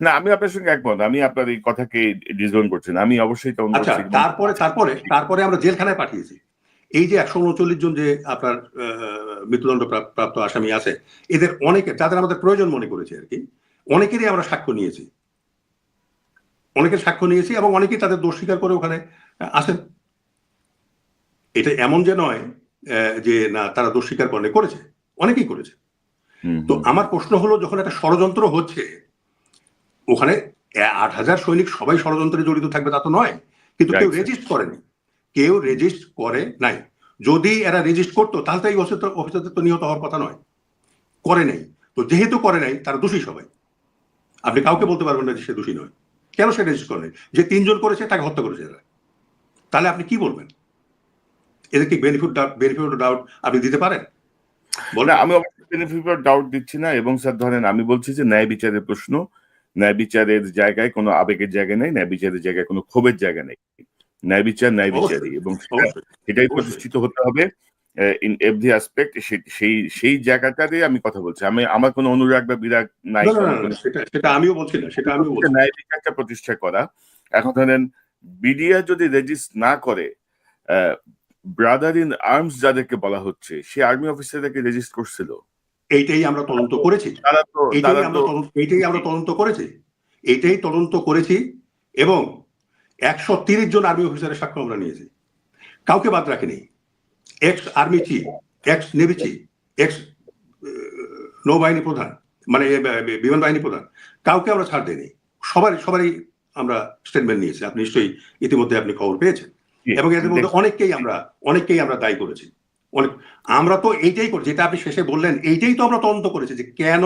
না, আমি আপনার সঙ্গে একমত, আমি আপনার এই কথাকে ডিসওন করছেন, আমি অবশ্যই তদন্ত আচ্ছা, করছি। তারপরে আমরা জেলখানায় পাঠিয়েছি। এই যে 139 জন যে আপনার মৃত্যুদণ্ড প্রাপ্ত আসামি আছে, এদের অনেকে যাদের আমাদের প্রয়োজন মনে করেছে আর কি, অনেকেরই আমরা সাক্ষ্য নিয়েছি, এবং অনেকেই তাদের দোষ স্বীকার করে ওখানে আসেন। এটা এমন যে নয় যে না তারা দোষ স্বীকার করেছে, অনেকেই করেছে। তো আমার প্রশ্ন হলো, যখন একটা ষড়যন্ত্র হচ্ছে, ওখানে 8,000 সৈনিক সবাই ষড়যন্ত্রে জড়িত থাকবে তা তো নয়, কিন্তু কেউ রেজিস্ট করেনি, যদি এরা রেজিস্ট করতো তাহলে তো এই অফিসারদের তো নিহত হওয়ার কথা নয়, করে নাই। তো যেহেতু করে নাই তারা দোষী সবাই, আপনি কাউকে বলতে পারবেন না যে সে দোষী নয়। কেন সে রেজিস্ট করে? যে 3 জন করেছে তাকে হত্যা করেছে এরা। তাহলে আপনি কি বলবেন? এদের কি বেনিফিট অফ ডাউট আপনি দিতে পারেন? না, বলেন। আমি অবশ্যই বেনিফিট অফ ডাউট দিচ্ছি না, এবং স্যার ধরেন আমি বলছি যে ন্যায় বিচারের প্রশ্ন, ন্যায় বিচারের জায়গায় কোনো আবেগের জায়গা নেই, ন্যায় বিচারের জায়গায় কোনো ক্ষোভের জায়গা নেই। ন্যায় বিচার ন্যায় বিচারই, অবশ্যই, এবং অবশ্যই, সেটাই অবশ্যই। প্রতিষ্ঠিত হতে হবে ইন এভরি অ্যাসপেক্ট। সেই সেই জায়গাটাতে আমি কথা বলছি। আমার কোনো অনুরাগ বা বিরাগ নাই না, না, কোনো না, না, কোনো সেটা আমিও বলছি না, সেটা আমিও বলছি না। ন্যায় বিচারটা প্রতিষ্ঠা করা। এখন ধরেন বিডিআর যদি রেজিস্ট না করে, ব্রাদার ইন আর্মস যাদেরকে বলা হচ্ছে, সে আর্মি অফিসারদেরকে রেজিস্ট করছিল। এইটাই আমরা তদন্ত করেছি। তারা তো এইটাই তারা তো আমরা তদন্ত করেছি। এইটাই তদন্ত করেছি এবং 130 জন আর্মি অফিসারের সাক্ষ্য আমরা নিয়েছি। কাউকে বাদ রাখিনি। Ex army chief, x navy chief, x নৌবাহিনী প্রধান, মানে বিমান বাহিনী প্রধান, কাউকে আমরা ছাড় দিইনি। সবারই আমরা স্টেটমেন্ট নিয়েছি। আপনি নিশ্চয়ই ইতিমধ্যে আপনি খবর পেয়েছেন। এবং এদের মধ্যে অনেককেই আমরা দায়ী করেছি। অনেক আমরা তো এইটাই করি, যেটা আপনি শেষে বললেন, এইটাই তো আমরা তদন্ত করেছি যে কেন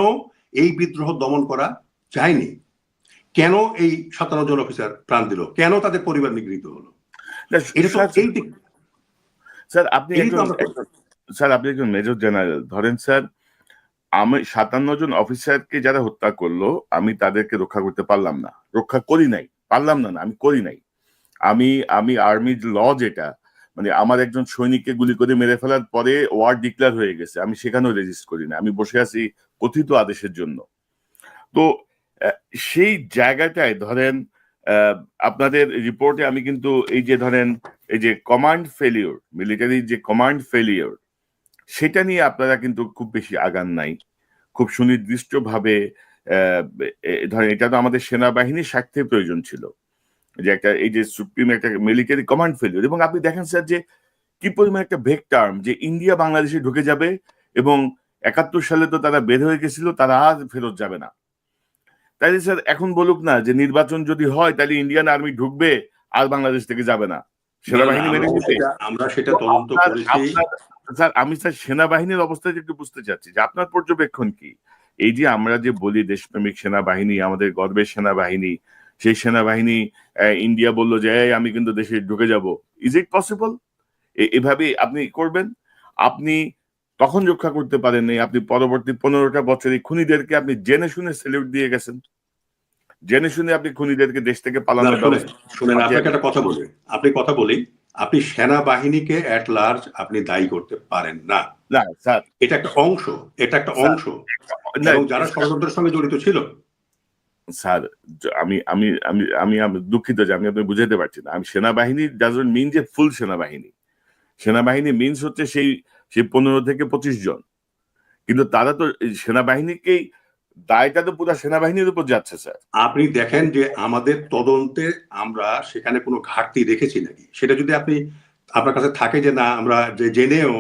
এই বিদ্রোহ দমন করা যায়নি, কেন এই 57 জন অফিসার প্রাণ দিল, কেন তাদের পরিবার নিগৃহীত হলো। এটা তো স্যার আপনি এই তো একজন আমরা স্যার আপনি একজন মেজর জেনারেল, ধরেন স্যার আমি 57 জন অফিসারকে যারা হত্যা করলো, আমি তাদেরকে রক্ষা করতে পারলাম না, রক্ষা করি নাই, পারলাম না, আমি করি নাই। আমি আমি আর্মির ল যেটা, মানে আমার একজন সৈনিককে গুলি করে মেরে ফেলার পরে ওয়ার ডিক্লেয়ার হয়ে গেছে, আমি সেখানেও রেজিস্ট করি না, আমি বসে আছি কথিত আদেশের জন্য। তো সেই জায়গাটায় ধরেন আপনাদের রিপোর্টে আমি কিন্তু এই যে ধরেন এই যে কমান্ড ফেলিওর, মিলিটারি যে কমান্ড ফেলিওর, সেটা নিয়ে আপনারা কিন্তু খুব বেশি আগান নাই। খুব সুনির্দিষ্টভাবে ধরেন এটা তো আমাদের সেনাবাহিনীর স্বার্থের প্রয়োজন ছিল, যে একটা এই যে সুপ্রিম একটা মিলিটারি কমান্ড ফেলিওর। এবং আপনি দেখেন স্যার যে কি পরিমাণ একটা ভেগ টার্ম, যে ইন্ডিয়া বাংলাদেশে ঢুকে যাবে, এবং 71 সালে তো তারা বের হয়ে গেছিল, তারা আর ফেরত যাবে না। তাইলে স্যার এখন বলুক না যে নির্বাচন যদি হয় তাহলে ইন্ডিয়ান আর্মি ঢুকবে আর বাংলাদেশ থেকে যাবে না, সেনাবাহিনী মেনে নিবে। আমরা সেটা তো তদন্ত করেছি। স্যার আমি স্যার সেনাবাহিনীর অবস্থাটা একটু বুঝতে চাচ্ছি যে আপনার পর্যবেক্ষণ কি। এই যে আমরা যে বলি দেশপ্রেমিক সেনাবাহিনী, আমাদের গর্বের সেনাবাহিনী, সেই সেনাবাহিনী ইন্ডিয়া বললো যে আমি কিন্তু দেশে ঢুকে যাব, ইজ ইট পসিবল? এভাবে আপনি করবেন? আপনি তখন রক্ষা করতে পারেননি, আপনি পরবর্তী 15টা বছরে খুনিদেরকে আপনি জেনে শুনে স্যালিউট দিয়ে গেছেন, জেনে শুনে আপনি খুনিদেরকে দেশ থেকে পালানোর ব্যবস্থা। শুনেন, আপনাকে একটা কথা বলি, আপনি সেনাবাহিনীকে অ্যাট লার্জ আপনি দায়ী করতে পারেন না। না স্যার, এটা একটা অংশ, না এবং যারা ষড়যন্ত্রের সঙ্গে জড়িত ছিল। স্যার, আমি আমি আমি আমি আমি দুঃখিত যে আমি আপনাকে বুঝাতে পারছি না। আমি সেনাবাহিনী ডাজন্ট মিন যে ফুল সেনাবাহিনী। সেনাবাহিনী মিনস হচ্ছে সেই সেই 15 থেকে 25 জন, কিন্তু তারা তো সেনাবাহিনীকেই, দায়টা তো পুরো সেনাবাহিনীর উপর যাচ্ছে স্যার। আপনি দেখেন যে আমাদের তদন্তে আমরা সেখানে কোনো ঘাটতি দেখেছি নাকি, সেটা যদি আপনার কাছে থাকে যে না আমরা যে জেনেও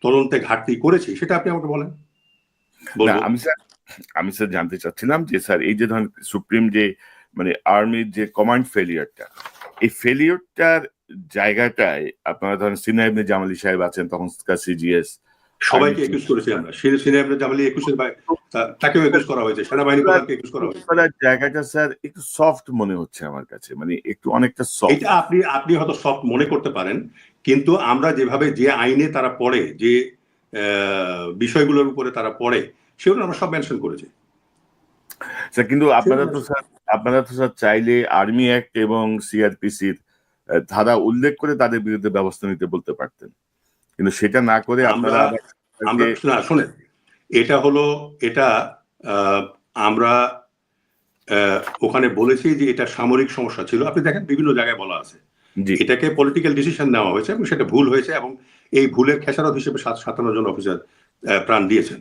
তদন্তে ঘাটতি করেছি, সেটা আপনি আমাকে বলেন। না বলবো। আমি স্যার জানতে চাচ্ছিলাম যে স্যার এই যে ধরেন সুপ্রিম যে মানে আর্মির যে কমান্ড ফেলিয়ারটা, এই ফেলিয়ারটার জায়গাটায় আপনারা ধরেন সিনা ইবনে জামালি সাহেব আছেন, তখনকার সিজিএস, সবাইকে একুশ করেছি আমরা। সিনিয়র জামালি 21 তাকেও একুশ করা হয়েছে, সেনাবাহিনী প্রধানকে একুশ করা হয়েছে। জায়গাটা স্যার একটু সফট মনে হচ্ছে আমার কাছে, মানে একটু অনেকটা সফট। এটা আপনি হয়তো সফট মনে করতে পারেন, কিন্তু আমরা যেভাবে যে আইনে তারা পড়ে, যে বিষয়গুলোর উপরে তারা পড়ে, সেগুলো আমরা সব মেনশন করেছি। স্যার কিন্তু আপনারা তো স্যার চাইলে আর্মি অ্যাক্ট এবং সিআরপিসির ধারা উল্লেখ করে তাদের বিরুদ্ধে ব্যবস্থা নিতে বলতে পারতেন, কিন্তু সেটা না করে আপনারা আমরা শোনেন, এটা আমরা ওখানে বলেছি যে এটা সামরিক সমস্যা ছিল। আপনি দেখেন বিভিন্ন জায়গায় বলা আছে এটাকে পলিটিক্যাল ডিসিশন নেওয়া হয়েছে এবং সেটা ভুল হয়েছে, এবং এই ভুলের খেসারত হিসেবে 57 জন অফিসার প্রাণ দিয়েছেন।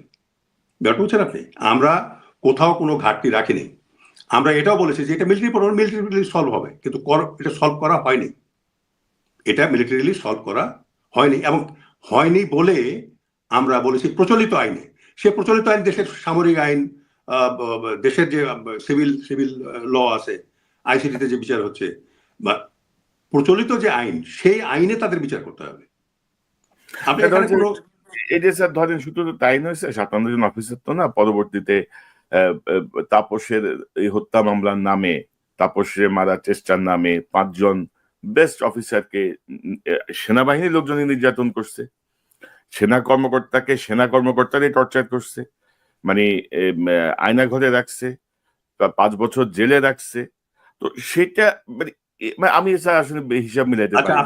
ব্যাপারটা বুঝছেন আপনি? আমরা কোথাও কোনো ঘাটতি রাখিনি। আমরা এটাও বলেছি যে এটা মিলিটারি সলভ হবে, কিন্তু এটা সলভ করা হয়নি। এটা মিলিটারিলি সলভ করা হয়নি, এবং হয়নি বলে আমরা বলেছি প্রচলিত আইনে, সে প্রচলিত আইন দেশের সামরিক আইন, দেশের যে সিভিল ল আছে, আইসিটিতে যে বিচার হচ্ছে, বা প্রচলিত যে আইন, সেই আইনে তাদের বিচার করতে হবে। আপনি এখানে কোনো এই যে স্যার ধরেন শুধু তো তাই নয় স্যার, 57 জন অফিসার তো না, পরবর্তীতে তাপসের এই হত্যা মামলার নামে তাপসে মারার চেষ্টার নামে 5 জন বেস্ট অফিসারকে সেনাবাহিনীর লোকজনই নির্যাতন করছে, সেনা কর্মকর্তারই টর্চার করছে, মানে আয়না ঘরে রাখছে, 5 বছর জেলে রাখছে। তো সেটা মানে মানে আমি স্যার আসলে হিসাব মিলাইতে আচ্ছা, পারি না।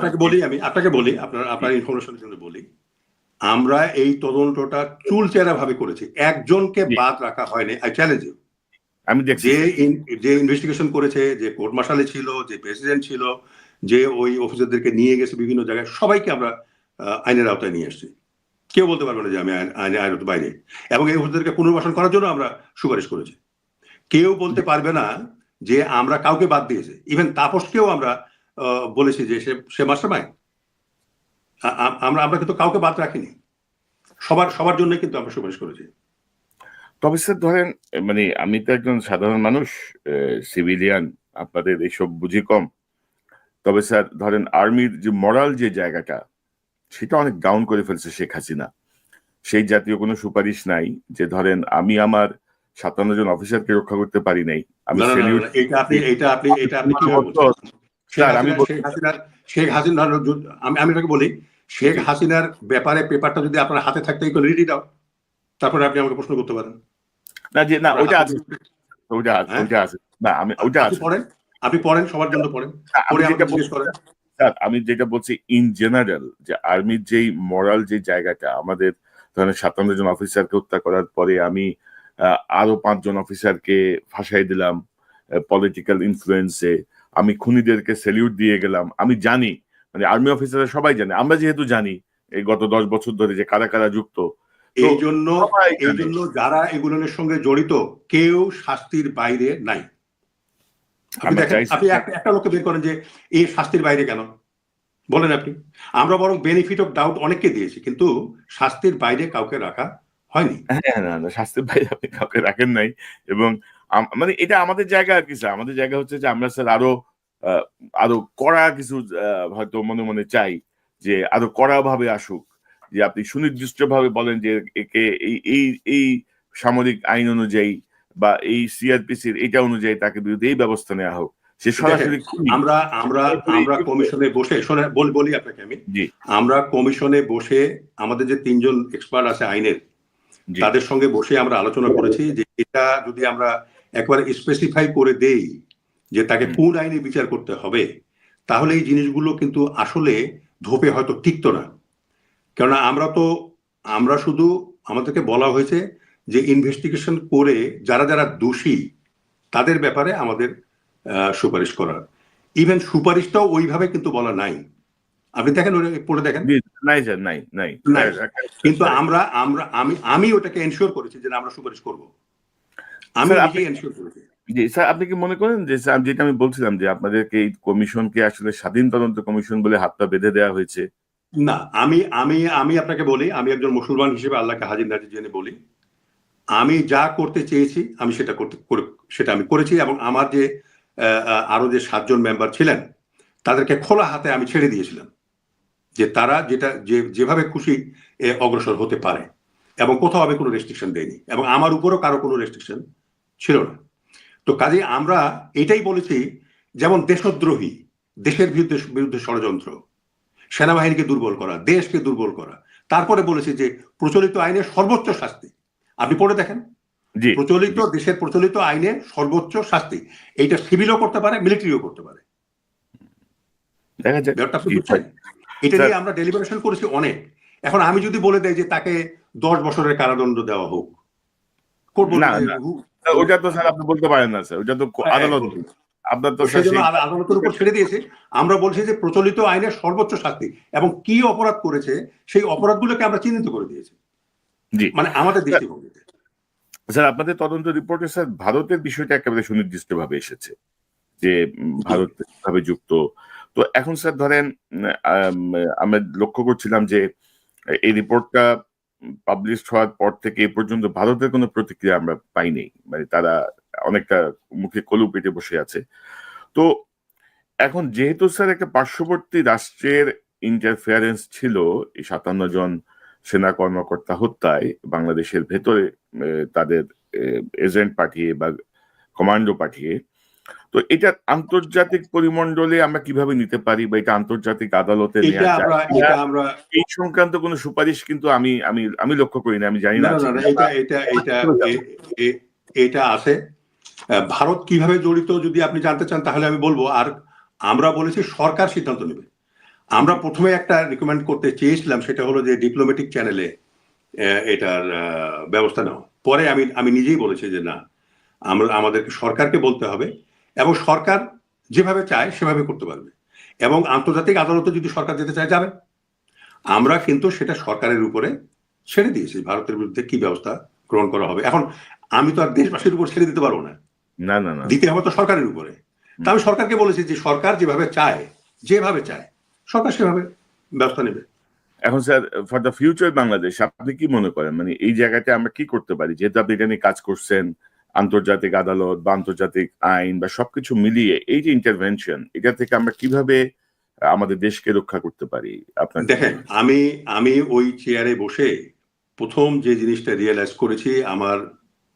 আপনাকে বলি আপনার ইনফরমেশনের জন্য বলি, আমরা এই তদন্তটা চুলচেরা ভাবে করেছি, একজনকে জি, বাদ রাখা হয়নি। আই চ্যালেঞ্জ ইউ, আমি দেখছি যে স্যার। যে ইনভেস্টিগেশন করেছে, যে কোর্ট মার্শালে ছিল, যে প্রেসিডেন্ট ছিল, যে ওই অফিসারদেরকে নিয়ে গেছে বিভিন্ন জায়গায়, সবাইকে আমরা আইনের আওতায় নিয়ে আসছি। কেউ বলতে পারবে না যে আমি আইনের আওতার বাইরে। এবং এই অফিসারদেরকে পুনর্বাসন করার জন্য আমরা সুপারিশ করেছি। কেউ বলতে পারবে না যে আমরা কাউকে বাদ দিয়েছি। ইভেন তাপসকেও আমরা বলেছি যে সে মাস্টারমাইন্ড। আমরা কিন্তু কাউকে বাদ রাখিনি, সবার জন্য কিন্তু আমরা সুপারিশ করেছি। তবে স্যার ধরেন মানে আমি তো একজন সাধারণ মানুষ, সিভিলিয়ান, আপনাদের এইসব বুঝি কম। তবে স্যার ধরেন আর্মির যে মরাল যে জায়গাটা, সেটা অনেক ডাউন করে ফেলছে শেখ হাসিনা। সেই জাতীয় কোনো সুপারিশ নাই যে ধরেন আমি আমার 57 জন অফিসারকে রক্ষা করতে পারি নাই, আমি না না না সেলিউট। না, এটা আপনি কিভাবে বলছেন? শেখ স্যার আমি হাসিনা শেখ হাসিনার শেখ হাসিনার আমি আপনাকে বলি, শেখ হাসিনার ব্যাপারে পেপারটা যদি আপনার হাতে থাকতে রিড ইট আউট, তারপরে আপনি আমাকে প্রশ্ন করতে পারেন। না যে না আপনার ওইটা হাতে আছে, যদি- হ্যাঁ, ওইটা আছে, না আমি ওইটা আপনি আছে। পড়েন, আপনি পড়েন, সবার জন্য পড়েন, না, আমি পড়ে যেটা আমাকে জিজ্ঞেস বলছি করেন। স্যার, আমি যেটা বলছি ইন জেনারেল, যে আর্মির যেই মরাল যে জায়গাটা, আমাদের ধরেন 57 জন অফিসারকে হত্যা করার পরে আমি আরো 5 জন অফিসারকে ফাঁসাই দিলাম পলিটিক্যাল ইনফ্লুয়েন্সে, আমি খুনিদেরকে স্যালিউট দিয়ে গেলাম। আমি জানি, মানে আর্মি অফিসাররা সবাই জানে, আমরা যেহেতু জানি এই গত 10 বছর ধরে যে কারা কারা যুক্ত, তো এই জন্য সবাই জানে। যারা এগুলোর সঙ্গে জড়িত কেউ শাস্তির বাইরে নাই। আপনি আমরা দেখেন, চাইছি আপনি একটা লোককে বের করেন যে এই শাস্তির বাইরে কেন, বলেন আপনি। আমরা বরং বেনিফিট অফ ডাউট অনেককে দিয়েছি, কিন্তু শাস্তির বাইরে কাউকে রাখা হয়নি। হ্যাঁ, না, না, শাস্তির বাইরে আপনি কাউকে রাখেন নাই। এবং মানে এটা আমাদের জায়গা আর কি স্যার। আমাদের জায়গা হচ্ছে যে আমরা স্যার আরো আহ, আরো কড়া কিছু হয়তো মনে মনে চাই যে আরো কড়া ভাবে আসুক, যে আপনি সুনির্দিষ্ট ভাবে বলেন যে একে এই এই এই সামরিক আইন অনুযায়ী বা এই সিআরপিসির এটা অনুযায়ী তাকে বিরুদ্ধে এই ব্যবস্থা নেওয়া হোক। সে দেখেন, সরাসরি খুনি, আমরা আমরা সরাসরি আমরা যুক্ত। কমিশনে বসে বলি আপনাকে আমি, জি, আমরা কমিশনে বসে আমাদের যে 3 জন এক্সপার্ট আছে আইনের, জি, তাদের সঙ্গে বসে আমরা আলোচনা করেছি যে এটা যদি আমরা একবার স্পেসিফাই করে দেই যে তাকে কোন আইনে বিচার করতে হবে, তাহলে এই জিনিসগুলো কিন্তু আসলে ধোপে হয়তো টিকতো না। কেননা আমরা শুধু, আমাদেরকে বলা হয়েছে যে ইনভেস্টিগেশন করে যারা যারা দোষী তাদের ব্যাপারে আমাদের সুপারিশ করার। ইভেন সুপারিশটাও ওইভাবে কিন্তু বলা নাই। আপনি দেখেন, পড়ে দেখেন, জি, নাই স্যার, নাই নাই নাই। কিন্তু স্যার, আমি ওটাকে এনশিওর করেছি যে আমরা সুপারিশ করব। আমি স্যার আপনি, নিজেই এনশিওর করেছি। জি স্যার, আপনি কি মনে করেন যে স্যার যেটা আমি বলছিলাম যে আপনাদেরকে এই কমিশনকে আসলে স্বাধীন তদন্ত কমিশন বলে হাত পা বেঁধে দেওয়া হয়েছে? না, আমি আমি আমি আপনাকে বলি, আমি একজন মুসলমান হিসেবে আল্লাহকে হাজির নাজির জেনে বলি, আমি যা করতে চেয়েছি আমি সেটা আমি করেছি। এবং আমার যে আরো যে 7 জন মেম্বার ছিলেন তাদেরকে খোলা হাতে আমি ছেড়ে দিয়েছিলাম যে তারা যেভাবে খুশি অগ্রসর হতে পারে, এবং কোথাও আমি কোনো রেস্ট্রিকশন দেইনি, এবং আমার উপরও কারো কোনো রেস্ট্রিকশন ছিল না। তো কাজে আমরা এটাই বলেছি, যেমন দেশদ্রোহী, দেশের বিরুদ্ধে ষড়যন্ত্র, সেনাবাহিনীকে দুর্বল করা, দেশকে দুর্বল করা। তারপরে বলেছি যে প্রচলিত আইনের সর্বোচ্চ শাস্তি, আপনি পড়ে দেখেন, জি, দেশের প্রচলিত আইনে সর্বোচ্চ শাস্তি, এইটা সিভিলও করতে পারে, মিলিটারিও করতে পারে। দেখা যাক। ব্যাপারটা আপনি জি, বুঝছেন? এটা স্যার, নিয়ে আমরা ডেলিবারেশন করেছি অনেক। এখন আমি যদি বলে দেই যে তাকে 10 বছরের কারাদণ্ড দেওয়া হোক, করবো না না স্যার, ওটা তো স্যার আপনি বলতে পারেন না স্যার, ওটা তো আদালত, আপনার তো স্যার সেই জন্য সেই। আদালতের উপর ছেড়ে দিয়েছে। আমরা বলছি যে প্রচলিত আইনের সর্বোচ্চ শাস্তি, এবং কি অপরাধ করেছে সেই অপরাধগুলোকে আমরা চিহ্নিত করে দিয়েছি, জি মানে আমাদের স্যার, দৃষ্টিভঙ্গিতে। স্যার আপনাদের তদন্ত রিপোর্টে স্যার ভারতের বিষয়টা একেবারে সুনির্দিষ্ট ভাবে এসেছে যে ভারত ভাবে যুক্ত। তো এখন স্যার ধরেন আমরা লক্ষ্য করছিলাম যে এই রিপোর্টটা পাবলিশ হওয়ার পর থেকে এ পর্যন্ত ভারতের কোনো প্রতিক্রিয়া আমরা পাইনি, মানে তারা অনেকটা মুখে কলু পেটে বসে আছে। তো এখন যেহেতু স্যার একটা পার্শ্ববর্তী রাষ্ট্রের ইন্টারফেয়ারেন্স ছিল এই 57 জন সেনা কর্মকর্তা হত্যায় বাংলাদেশের ভেতরে, তাদের এজেন্ট পাঠিয়ে বা কমান্ডো পাঠিয়ে, তো এটা আন্তর্জাতিক পরিমণ্ডলে আমরা কিভাবে নিতে পারি বা এটা আন্তর্জাতিক আদালতে নেওয়া যায়? এটা আমরা এই সংক্রান্ত কোনো সুপারিশ কিন্তু আমি আমি আমি লক্ষ্য করি না, আমি জানি না না না আছে না না, কিনা। এটা আছে। ভারত কিভাবে জড়িত যদি আপনি জানতে চান তাহলে আমি বলবো। আর আমরা বলেছি সরকার সিদ্ধান্ত নেবে। আমরা প্রথমে একটা রিকমেন্ড করতে চেয়েছিলাম, সেটা হলো যে ডিপ্লোম্যাটিক চ্যানেলে এটার ব্যবস্থা নেওয়া। পরে আমি নিজেই বলেছি যে না, আমাদেরকে সরকারকে বলতে হবে এবং সরকার যেভাবে চায় সেভাবে করতে পারবে, এবং আন্তর্জাতিক আদালতে যদি সরকার যেতে চায় যাবে। আমরা কিন্তু সেটা সরকারের উপরে ছেড়ে দিয়েছি, ভারতের বিরুদ্ধে কি ব্যবস্থা গ্রহণ করা হবে। এখন আমি তো আর দেশবাসীর উপর ছেড়ে দিতে পারবো না, না না না, দিতে হবে তো সরকারের উপরে। তা আমি সরকারকে বলেছি যে সরকার যেভাবে চায় সরকার সেভাবে ব্যবস্থা নেবে। এখন sir, for the future Bangladesh আপনি কি মনে করেন, মানে এই জায়গাতে আমরা কি করতে পারি, যেহেতু আপনি এটা নিয়ে কাজ করছেন, আন্তর্জাতিক আদালত বা আন্তর্জাতিক আইন বা সবকিছু মিলিয়ে এই যে ইন্টারভেনশন, এটা থেকে আমরা কিভাবে আমাদের দেশকে রক্ষা করতে পারি? আপনার দেখেন, আমি ওই চেয়ারে বসে প্রথম যে জিনিসটা রিয়েলাইজ করেছি, আমার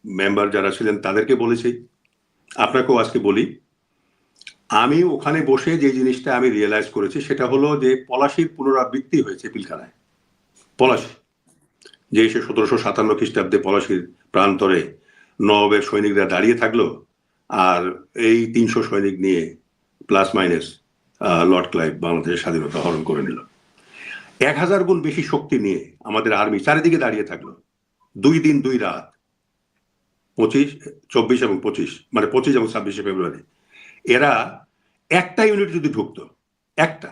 মেম্বার যারা ছিলেন তাদেরকে বলেছি, আপনাকেও আজকে বলি, আমি ওখানে বসে যে জিনিসটা আমি রিয়েলাইজ করেছি সেটা হলো যে পলাশির পুনরাবৃত্তি হয়েছে পিলখানায়। পলাশি যে 1757 খ্রিস্টাব্দে পলাশির প্রান্তরে নবাবের সৈনিকরা দাঁড়িয়ে থাকলো, আর এই 300 সৈনিক নিয়ে প্লাস মাইনাস লর্ড ক্লাইভ বাংলাদেশের স্বাধীনতা হরণ করে নিল। 1000 গুণ বেশি শক্তি নিয়ে আমাদের আর্মি চারিদিকে দাঁড়িয়ে থাকলো 2 দিন 2 রাত, 25, 24 এবং 25, মানে 25 এবং 26শে ফেব্রুয়ারি। এরা একটা ইউনিট যদি ঢুকতো, একটা,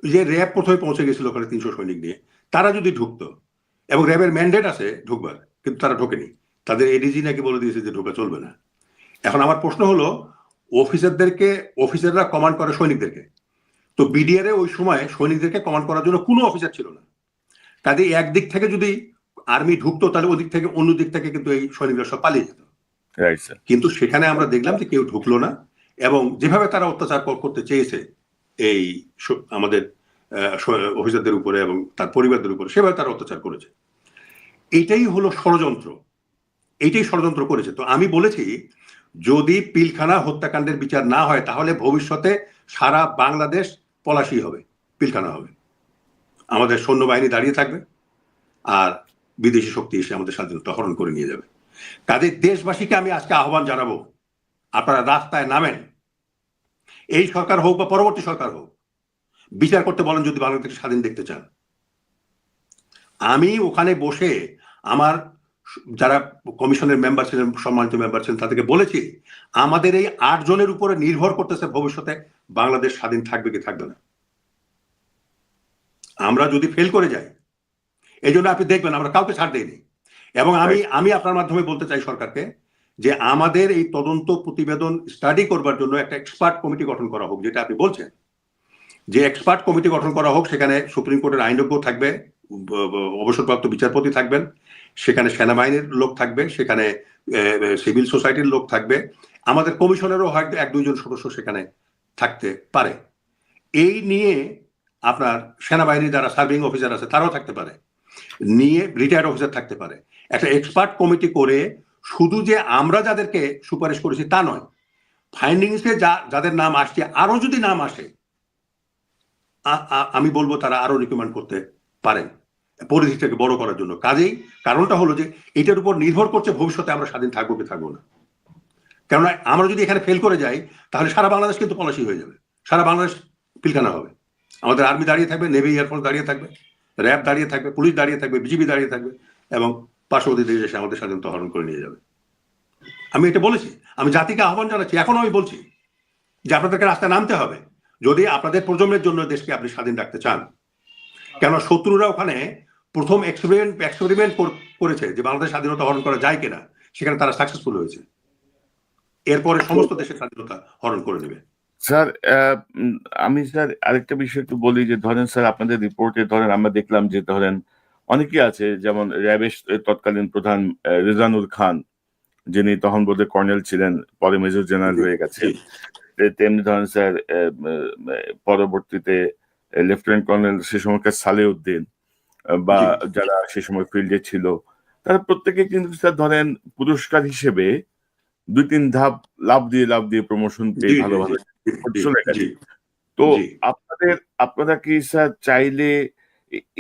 যে র্যাব প্রথমে পৌঁছে গেছিল ওখানে 300 সৈনিক নিয়ে, তারা যদি ঢুকতো, এবং র্যাবের ম্যান্ডেট আছে ঢুকবার, কিন্তু তারা ঢোকেনি, তাদের এডিজি নাকি বলে দিয়েছে যে ঢোকা চলবে না। এখন আমার প্রশ্ন হলো, অফিসাররা কমান্ড করে সৈনিকদেরকে, তো বিডিআর ওই সময় সৈনিকদেরকে কমান্ড করার জন্য কোনো অফিসার ছিল না। কাজে একদিক থেকে যদি আর্মি ঢুকতো তাহলে ওদিক থেকে অন্য দিক থেকে কিন্তু এই সৈনিকরা সব পালিয়ে যেত। কিন্তু সেখানে আমরা দেখলাম যে কেউ ঢুকলো না, এবং যেভাবে তারা অত্যাচার করতে চেয়েছে এই আমাদের অফিসারদের উপরে এবং তার পরিবারদের উপরে, সেভাবে তারা অত্যাচার করেছে। এটাই হলো ষড়যন্ত্র, এইটাই ষড়যন্ত্র করেছে। তো আমি বলেছি, যদি পিলখানা হত্যাকাণ্ডের বিচার না হয় তাহলে ভবিষ্যতে সারা বাংলাদেশ পলাশি হবে, পিলখানা হবে। আমাদের সৈন্যবাহিনী দাঁড়িয়ে থাকবে আর বিদেশি শক্তি এসে আমাদের স্বাধীনতা হরণ করে নিয়ে যাবে। কাজে দেশবাসীকে আমি আজকে আহ্বান জানাবো, আপনারা রাস্তায় নামেন, এই সরকার হোক বা পরবর্তী সরকার হোক, বিচার করতে বলেন যদি বাংলাদেশকে স্বাধীন দেখতে চান। আমি ওখানে বসে আমার যারা কমিশনের মেম্বার ছিলেন, সম্মানিত মেম্বার ছিলেন, তাদেরকে বলেছি আমাদের এই 8 জনের উপরে নির্ভর করতেছে ভবিষ্যতে বাংলাদেশ স্বাধীন থাকবে কি থাকবে না। আমরা যদি ফেল করে যাই, এই জন্য আপনি দেখবেন আমরা কাউকে ছাড় দেইনি। এবং আমি আপনার মাধ্যমে বলতে চাই সরকারকে যে আমাদের এই তদন্ত প্রতিবেদন স্টাডি করবার জন্য একটা এক্সপার্ট কমিটি গঠন করা হোক, যেটা আপনি বলছেন, যে এক্সপার্ট কমিটি গঠন করা হোক। সেখানে সুপ্রিম কোর্টের আইনজ্ঞ থাকবে, অবসরপ্রাপ্ত বিচারপতি থাকবেন, সেখানে সেনাবাহিনীর লোক থাকবে, সেখানে সিভিল সোসাইটির লোক থাকবে, আমাদের কমিশনেরও হয়তো 1-2 জন সদস্য সেখানে থাকতে পারে। এই নিয়ে আপনার সেনাবাহিনীর যারা সার্ভিং অফিসার আছে তারাও থাকতে পারে, নিয়ে রিটায়ার্ড অফিসার থাকতে পারে। একটা এক্সপার্ট কমিটি করে শুধু যে আমরা যাদেরকে সুপারিশ করেছি তা নয়, ফাইন্ডিংসে যাদের নাম আসছে, আরো যদি নাম আসে আমি বলবো তারা আরো রিকমেন্ড করতে পারেন পরিধিটাকে বড় করার জন্য। কাজেই কারণটা হলো যে এটার উপর নির্ভর করছে ভবিষ্যতে আমরা স্বাধীন থাকবো কি থাকবো না। কেননা আমরা যদি এখানে ফেল করে যাই তাহলে সারা বাংলাদেশ কিন্তু পলাশি হয়ে যাবে, সারা বাংলাদেশ পিলখানা হবে। আমাদের আর্মি দাঁড়িয়ে থাকবে, নেভি এয়ারফোর্স দাঁড়িয়ে থাকবে, র্যাব দাঁড়িয়ে থাকবে, পুলিশ দাঁড়িয়ে থাকবে, বিজিবি দাঁড়িয়ে থাকবে, এবং পার্শ্ববর্তী দেশ এসে আমাদের স্বাধীনতা হরণ করে নিয়ে যাবে। আমি এটা বলেছি, আমি জাতিকে আহ্বান জানাচ্ছি, এখনো আমি বলছি যে আপনাদেরকে রাস্তায় নামতে হবে যদি আপনাদের প্রজন্মের জন্য দেশকে আপনি স্বাধীন রাখতে চান। কেন শত্রুরা ওখানে প্রথম এক্সপেরিমেন্ট করেছে যে বাংলাদেশ স্বাধীনতা হরণ করা যায় কিনা, সেখানে তারা সাকসেসফুল হয়েছে, এরপরে সমস্ত দেশের স্বাধীনতা হরণ করে নেবে। স্যার, আমি স্যার আরেকটা বিষয় একটু বলি, যে ধরেন স্যার আপনাদের রিপোর্টে ধরেন আমরা দেখলাম যে ধরেন অনেকে আছে, যেমন র্যাবের তৎকালীন প্রধান রেজানুর খান, যিনি তখন বোধহয় কর্নেল ছিলেন, পরে মেজর জেনারেল হয়ে গেছেন। তেমনি ধরেন স্যার পরবর্তীতে লেফটেন্যান্ট কর্নেল সে সময়কার সালেউদ্দিন, বা যারা সে সময় ফিল্ডে ছিল, তারা প্রত্যেকে কিন্তু স্যার ধরেন পুরস্কার হিসেবে 2-3 ধাপ লাফ দিয়ে প্রমোশন জি পেয়ে জি জি ভালোভাবে জি চলে জি গেছে। তো জি আপনারা কি স্যার চাইলে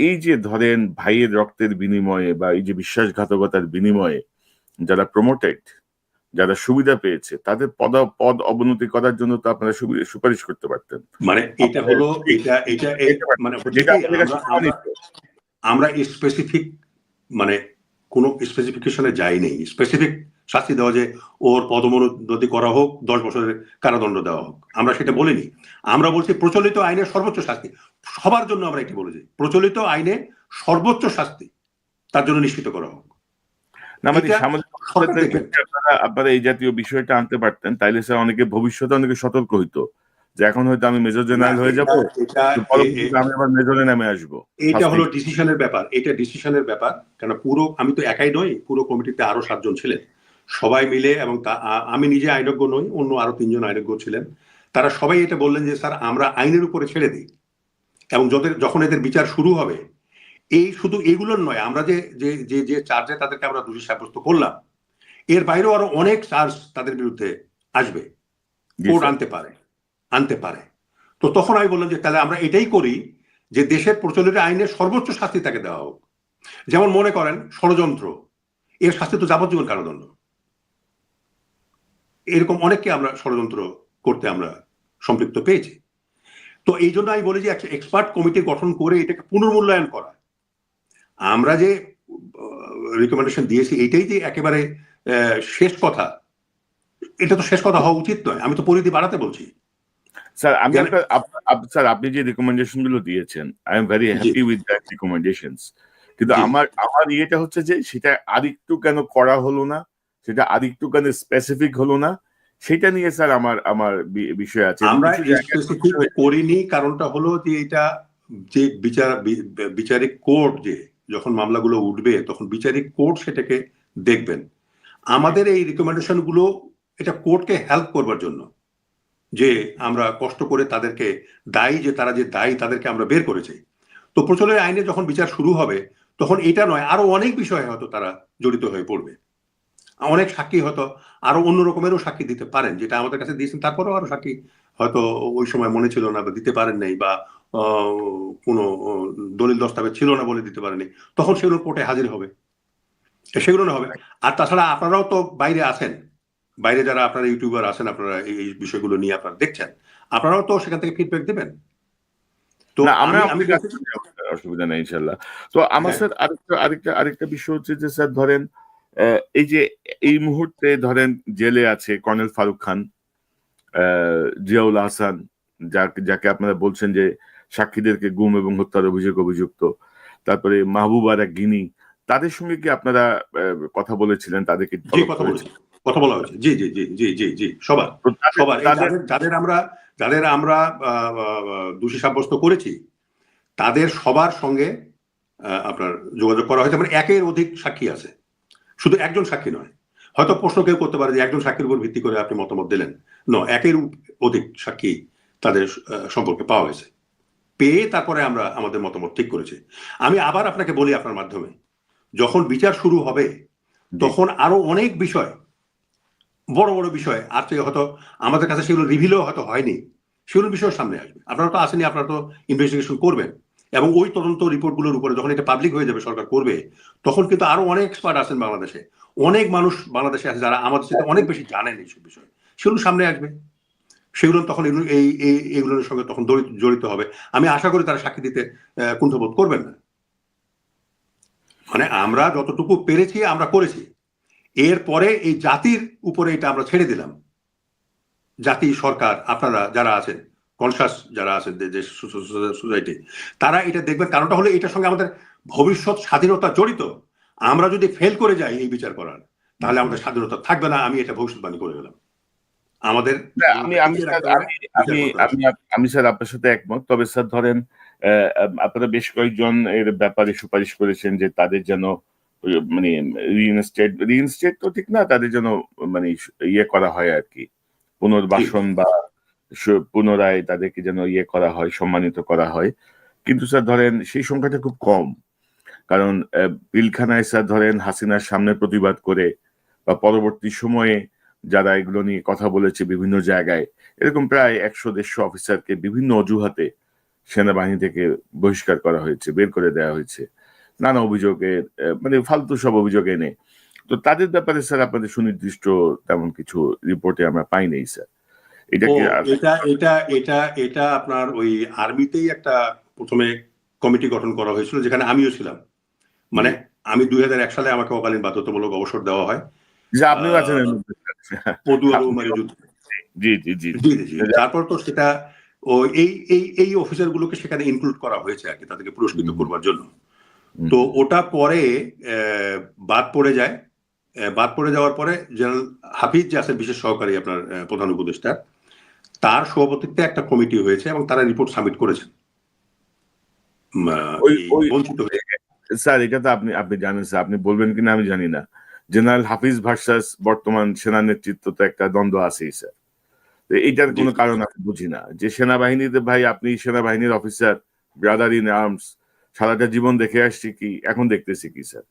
এই যে ধরেন ভাইয়ের রক্তের বিনিময়ে বা এই যে বিশ্বাসঘাতকতার বিনিময়ে যারা প্রমোটেড, যারা সুবিধা পেয়েছে তাদের পদ অবনতি করার জন্য তো আপনারা সুপারিশ করতে পারতেন। মানে এটা আপনাদের হলো সেই এটা যেতে মানে পারতেন। হচ্ছে যেটা কি আপনাদের কাছে আমরা আমরা প্রমাণিত। আমরা স্পেসিফিক মানে কোনো স্পেসিফিকেশনে যাই নেই স্পেসিফিক শাস্তি দেওয়া যে ওর পদোন্নতি করা হোক 10 বছরের কারাদণ্ড দেওয়া হোক আমরা সেটা বলিনি। আমরা বলছি প্রচলিত আইনের সর্বোচ্চ শাস্তি সবার জন্য আমরা এটি বলেছি প্রচলিত আইনে সর্বোচ্চ শাস্তি তার জন্য নিশ্চিত করা হোক। না মানে এটা সামাজিক সরকার অপরাধের দেখবেন। ক্ষেত্রে আপনারা এই জাতীয় বিষয়টা আনতে পারতেন। তাইলে স্যার ভবিষ্যতে অনেকে সতর্ক হইতো। যে এখন হয়তো আমি মেজর না জেনারেল হয়ে যাব। এটা এটা তো পরবর্তীতে আমি আবার মেজরে নেমে আসবো। এইটা শাস্তি হলো ডিসিশনের ব্যাপার এটা ডিসিশনের ব্যাপার কেন পুরো আমি তো একাই নই পুরো কমিটিতে আরো 7 জন ছিলেন সবাই মিলে এবং আমি নিজে আইনজ্ঞ নই অন্য আরো 3 জন আইনজ্ঞ ছিলেন তারা সবাই এটা বললেন যে স্যার আমরা আইনের উপরে ছেড়ে দিই এবং যখন এদের বিচার শুরু হবে এই শুধু এগুলোর নয় আমরা যে যে যে যে চার্জে তাদেরকে আমরা দোষী সাব্যস্ত করলাম এর বাইরেও আরো অনেক চার্জ তাদের বিরুদ্ধে আসবে জি কোর্ট স্যার। আনতে পারে তো তখন আমি বললাম যে তাহলে আমরা এটাই করি যে দেশের প্রচলিত আইনের সর্বোচ্চ শাস্তি তাকে দেওয়া হোক যেমন মনে করেন ষড়যন্ত্র এর শাস্তি তো যাবজ্জীবন কারাদণ্ড এরকম অনেককে আমরা ষড়যন্ত্র করতে আমরা সম্পৃক্ত পেয়েছি তো এই জন্য আমি বলি যে একটা এক্সপার্ট কমিটি গঠন করে এটাকে পুনর্মূল্যায়ন করা আমরা যে রিকমেন্ডেশন দিয়েছি এইটাই যে একেবারে শেষ কথা এটা তো শেষ কথা হওয়া উচিত নয় আমি তো পরিধি বাড়াতে বলছি স্যার আমি যেন আপনার স্যার আপনি যে রিকমেন্ডেশন গুলো দিয়েছেন I am very G happy with that recommendations. কিন্তু জি আমার ইয়েটা হচ্ছে যে সেটা আরেকটু কেন করা হলো না, সেটা আরেকটু কেন স্পেসিফিক হলো না, সেটা নিয়ে স্যার আমার বিষয় আছে এবং আমরা কিছু জায়গায় স্পেসিফিক করিনি কারণটা হলো যে এটা যে বিচারিক কোর্ট যে যখন মামলাগুলো উঠবে তখন বিচারিক কোর্ট সেটাকে দেখবেন জি আমাদের এই রিকমেন্ডেশন গুলো এটা কোর্টকে হেল্প করবার জন্য যে আমরা কষ্ট করে তাদেরকে দায়ী যে তারা যে দায়ী তাদেরকে আমরা বের করেছি তো প্রচলিত আইনে যখন বিচার শুরু হবে তখন এটা নয় আরো অনেক বিষয়ে হয়তো তারা জড়িত হয়ে পড়বে অনেক সাক্ষী হয়তো আরো অন্য রকমেরও সাক্ষী দিতে পারেন যেটা আমাদের কাছে দিয়েছেন তারপরেও আরো সাক্ষী হয়তো ওই সময় মনে ছিল না বা দিতে পারেন নাই বা কোনো দলিল দস্তাবেজ ছিল না বলে দিতে পারেনি তখন সেগুলো কোর্টে হাজির হবে সেগুলো না হবে আর তাছাড়া আপনারাও তো বাইরে আছেন বাইরে যারা আপনারা ইউটিউবার আছেন আপনারা এই বিষয়গুলো নিয়ে আপনারা দেখছেন আপনারাও তো সেখান থেকে ফিডব্যাক দেবেন তো না আমরা আমি আমাদের কাছে বলতে অসুবিধা নেই ইনশাল্লাহ। তো আমার হ্যাঁ স্যার আরেকটা বিষয় হচ্ছে যে স্যার ধরেন এই যে এই মুহূর্তে ধরেন জেলে আছে কর্নেল ফারুক খান, জিয়াউল হাসান, যাকে আপনারা বলছেন যে সাক্ষীদেরকে গুম এবং হত্যার অভিযুক্ত, তারপরে মাহবুব আরা গিনি, তাদের সঙ্গে কি আপনারা কথা বলেছিলেন, তাদেরকে জি তলব কথা বলেছি করেছেন? কথা বলা হয়েছে জি জি জি জি জি জি সবার তো তাদের সবার এই তাদের যাদের আমরা দোষী সাব্যস্ত করেছি তাদের সবার সঙ্গে আপনার যোগাযোগ করা হয়েছে মানে একের অধিক সাক্ষী আছে শুধু একজন সাক্ষী নয় হয়তো প্রশ্ন কেউ করতে পারে যে একজন সাক্ষীর উপর ভিত্তি করে আপনি মতামত দিলেন একের অধিক সাক্ষী তাদের সম্পর্কে পাওয়া গেছে পেয়ে তারপরে আমরা আমাদের মতামত ঠিক করেছি আমি আবার আপনাকে বলি আপনার মাধ্যমে যখন বিচার শুরু হবে জি তখন আরো অনেক বিষয় বড় বড় বিষয় আর থেকে হয়তো আমাদের কাছে সেগুলো রিভিলও হয়তো হয়নি সেগুলো বিষয় সামনে আসবে আপনারা তো আসেনি আপনারা তো ইনভেস্টিগেশন করবেন এবং ওই তদন্ত রিপোর্টগুলোর উপরে যখন এটা পাবলিক হয়ে যাবে সরকার করবে তখন কিন্তু আরো অনেক এক্সপার্ট আছেন বাংলাদেশে অনেক মানুষ বাংলাদেশে আছে যারা আমাদের সাথে অনেক বেশি জানেন এইসব বিষয় সেগুলো সামনে আসবে সেগুলো তখন এগুলোর সঙ্গে তখন জড়িত হবে আমি আশা করি তারা সাক্ষী দিতে কুণ্ঠবোধ করবেন না মানে আমরা যতটুকু পেরেছি আমরা করেছি এরপরে এই জাতির উপরে এটা আমরা ছেড়ে দিলাম জাতি সরকার আপনারা যারা আছেন কনসাস যারা আছেন সোসাইটি তারা এটা দেখবেন কারণটা হলো এটার সঙ্গে আমাদের ভবিষ্যৎ স্বাধীনতা জড়িত আমরা যদি ফেল করে যাই এই বিচার করার তাহলে আমাদের স্বাধীনতা থাকবে না আমি এটা ভবিষ্যৎবাণী করে গেলাম আমাদের না, স্বাধীনতা টিকিয়ে রাখতে হলে বিচার করতে হবে আমি স্যার আপনার সাথে একমত। তবে স্যার ধরেন আপনারা বেশ কয়েকজন এর ব্যাপারে সুপারিশ করেছেন যে তাদের যেন মানে রিইনস্টেট তো ঠিক না, তাদের যেন মানে ইয়ে করা হয় আর কি, ঠিক পুনর্বাসন বা পুনরায় তাদেরকে যেন ইয়ে করা হয়, সম্মানিত করা হয়। কিন্তু স্যার ধরেন সেই সংখ্যাটা খুব কম। কারণ পিলখানায় স্যার ধরেন হাসিনার সামনে প্রতিবাদ করে বা পরবর্তী সময়ে যারা এগুলো নিয়ে কথা বলেছে বিভিন্ন জায়গায়, এরকম প্রায় 100-150 অফিসারকে বিভিন্ন অজুহাতে সেনাবাহিনী থেকে বহিষ্কার করা হয়েছে, বের করে দেওয়া হয়েছে নানা অভিযোগের, মানে ফালতু সব অভিযোগ এনে। তো তাদের ব্যাপারে স্যার আপনাদের সুনির্দিষ্ট তেমন কিছু রিপোর্টে আমরা পাই নাই স্যার। এটা ও কি এটা এটা এটা এটা আপনার ওই আর্মিতেই একটা প্রথমে কমিটি গঠন করা হয়েছিল, যেখানে আমিও ছিলাম। মানে আমি 2001 সালে আমাকে অকালীন বাধ্যতামূলক অবসর দেওয়া হয় যে আপনিও আছেন এর মধ্যে স্যার? পদুয়া রৌমারী আপনিও- যুদ্ধ। জি জি জি জি জি জি। তারপর তো সেটা ও এই অফিসার গুলোকে সেখানে ইনক্লুড করা হয়েছে আর কি, তাদেরকে পুরস্কৃত করবার জন্য। তো ওটা পরে বাদ পড়ে যায়। বাদ পড়ে যাওয়ার পরে জেনারেল হাফিজ যে আছেন বিশেষ সহকারী আপনার প্রধান উপদেষ্টা, তার সভাপতিত্বে একটা কমিটি হয়েছে এবং তারা রিপোর্ট সাবমিট করেছেন। ওই ওই বঞ্চিত হয়ে স্যার এটা তো আপনি আপনি জানেন স্যার, আপনি বলবেন কিনা আমি জানি না। জেনারেল হাফিজ ভার্সাস বর্তমান সেনা নেতৃত্ব তো একটা দ্বন্দ্ব আছেই স্যার। তো এইটার কোনো কারণ আমি বুঝি না যে সেনাবাহিনীতে ভাই আপনি সেনাবাহিনীর অফিসার, ব্রাদার ইন আর্মস, সারাটা জীবন দেখে আসছি কি এখন দেখতেছি কি স্যার,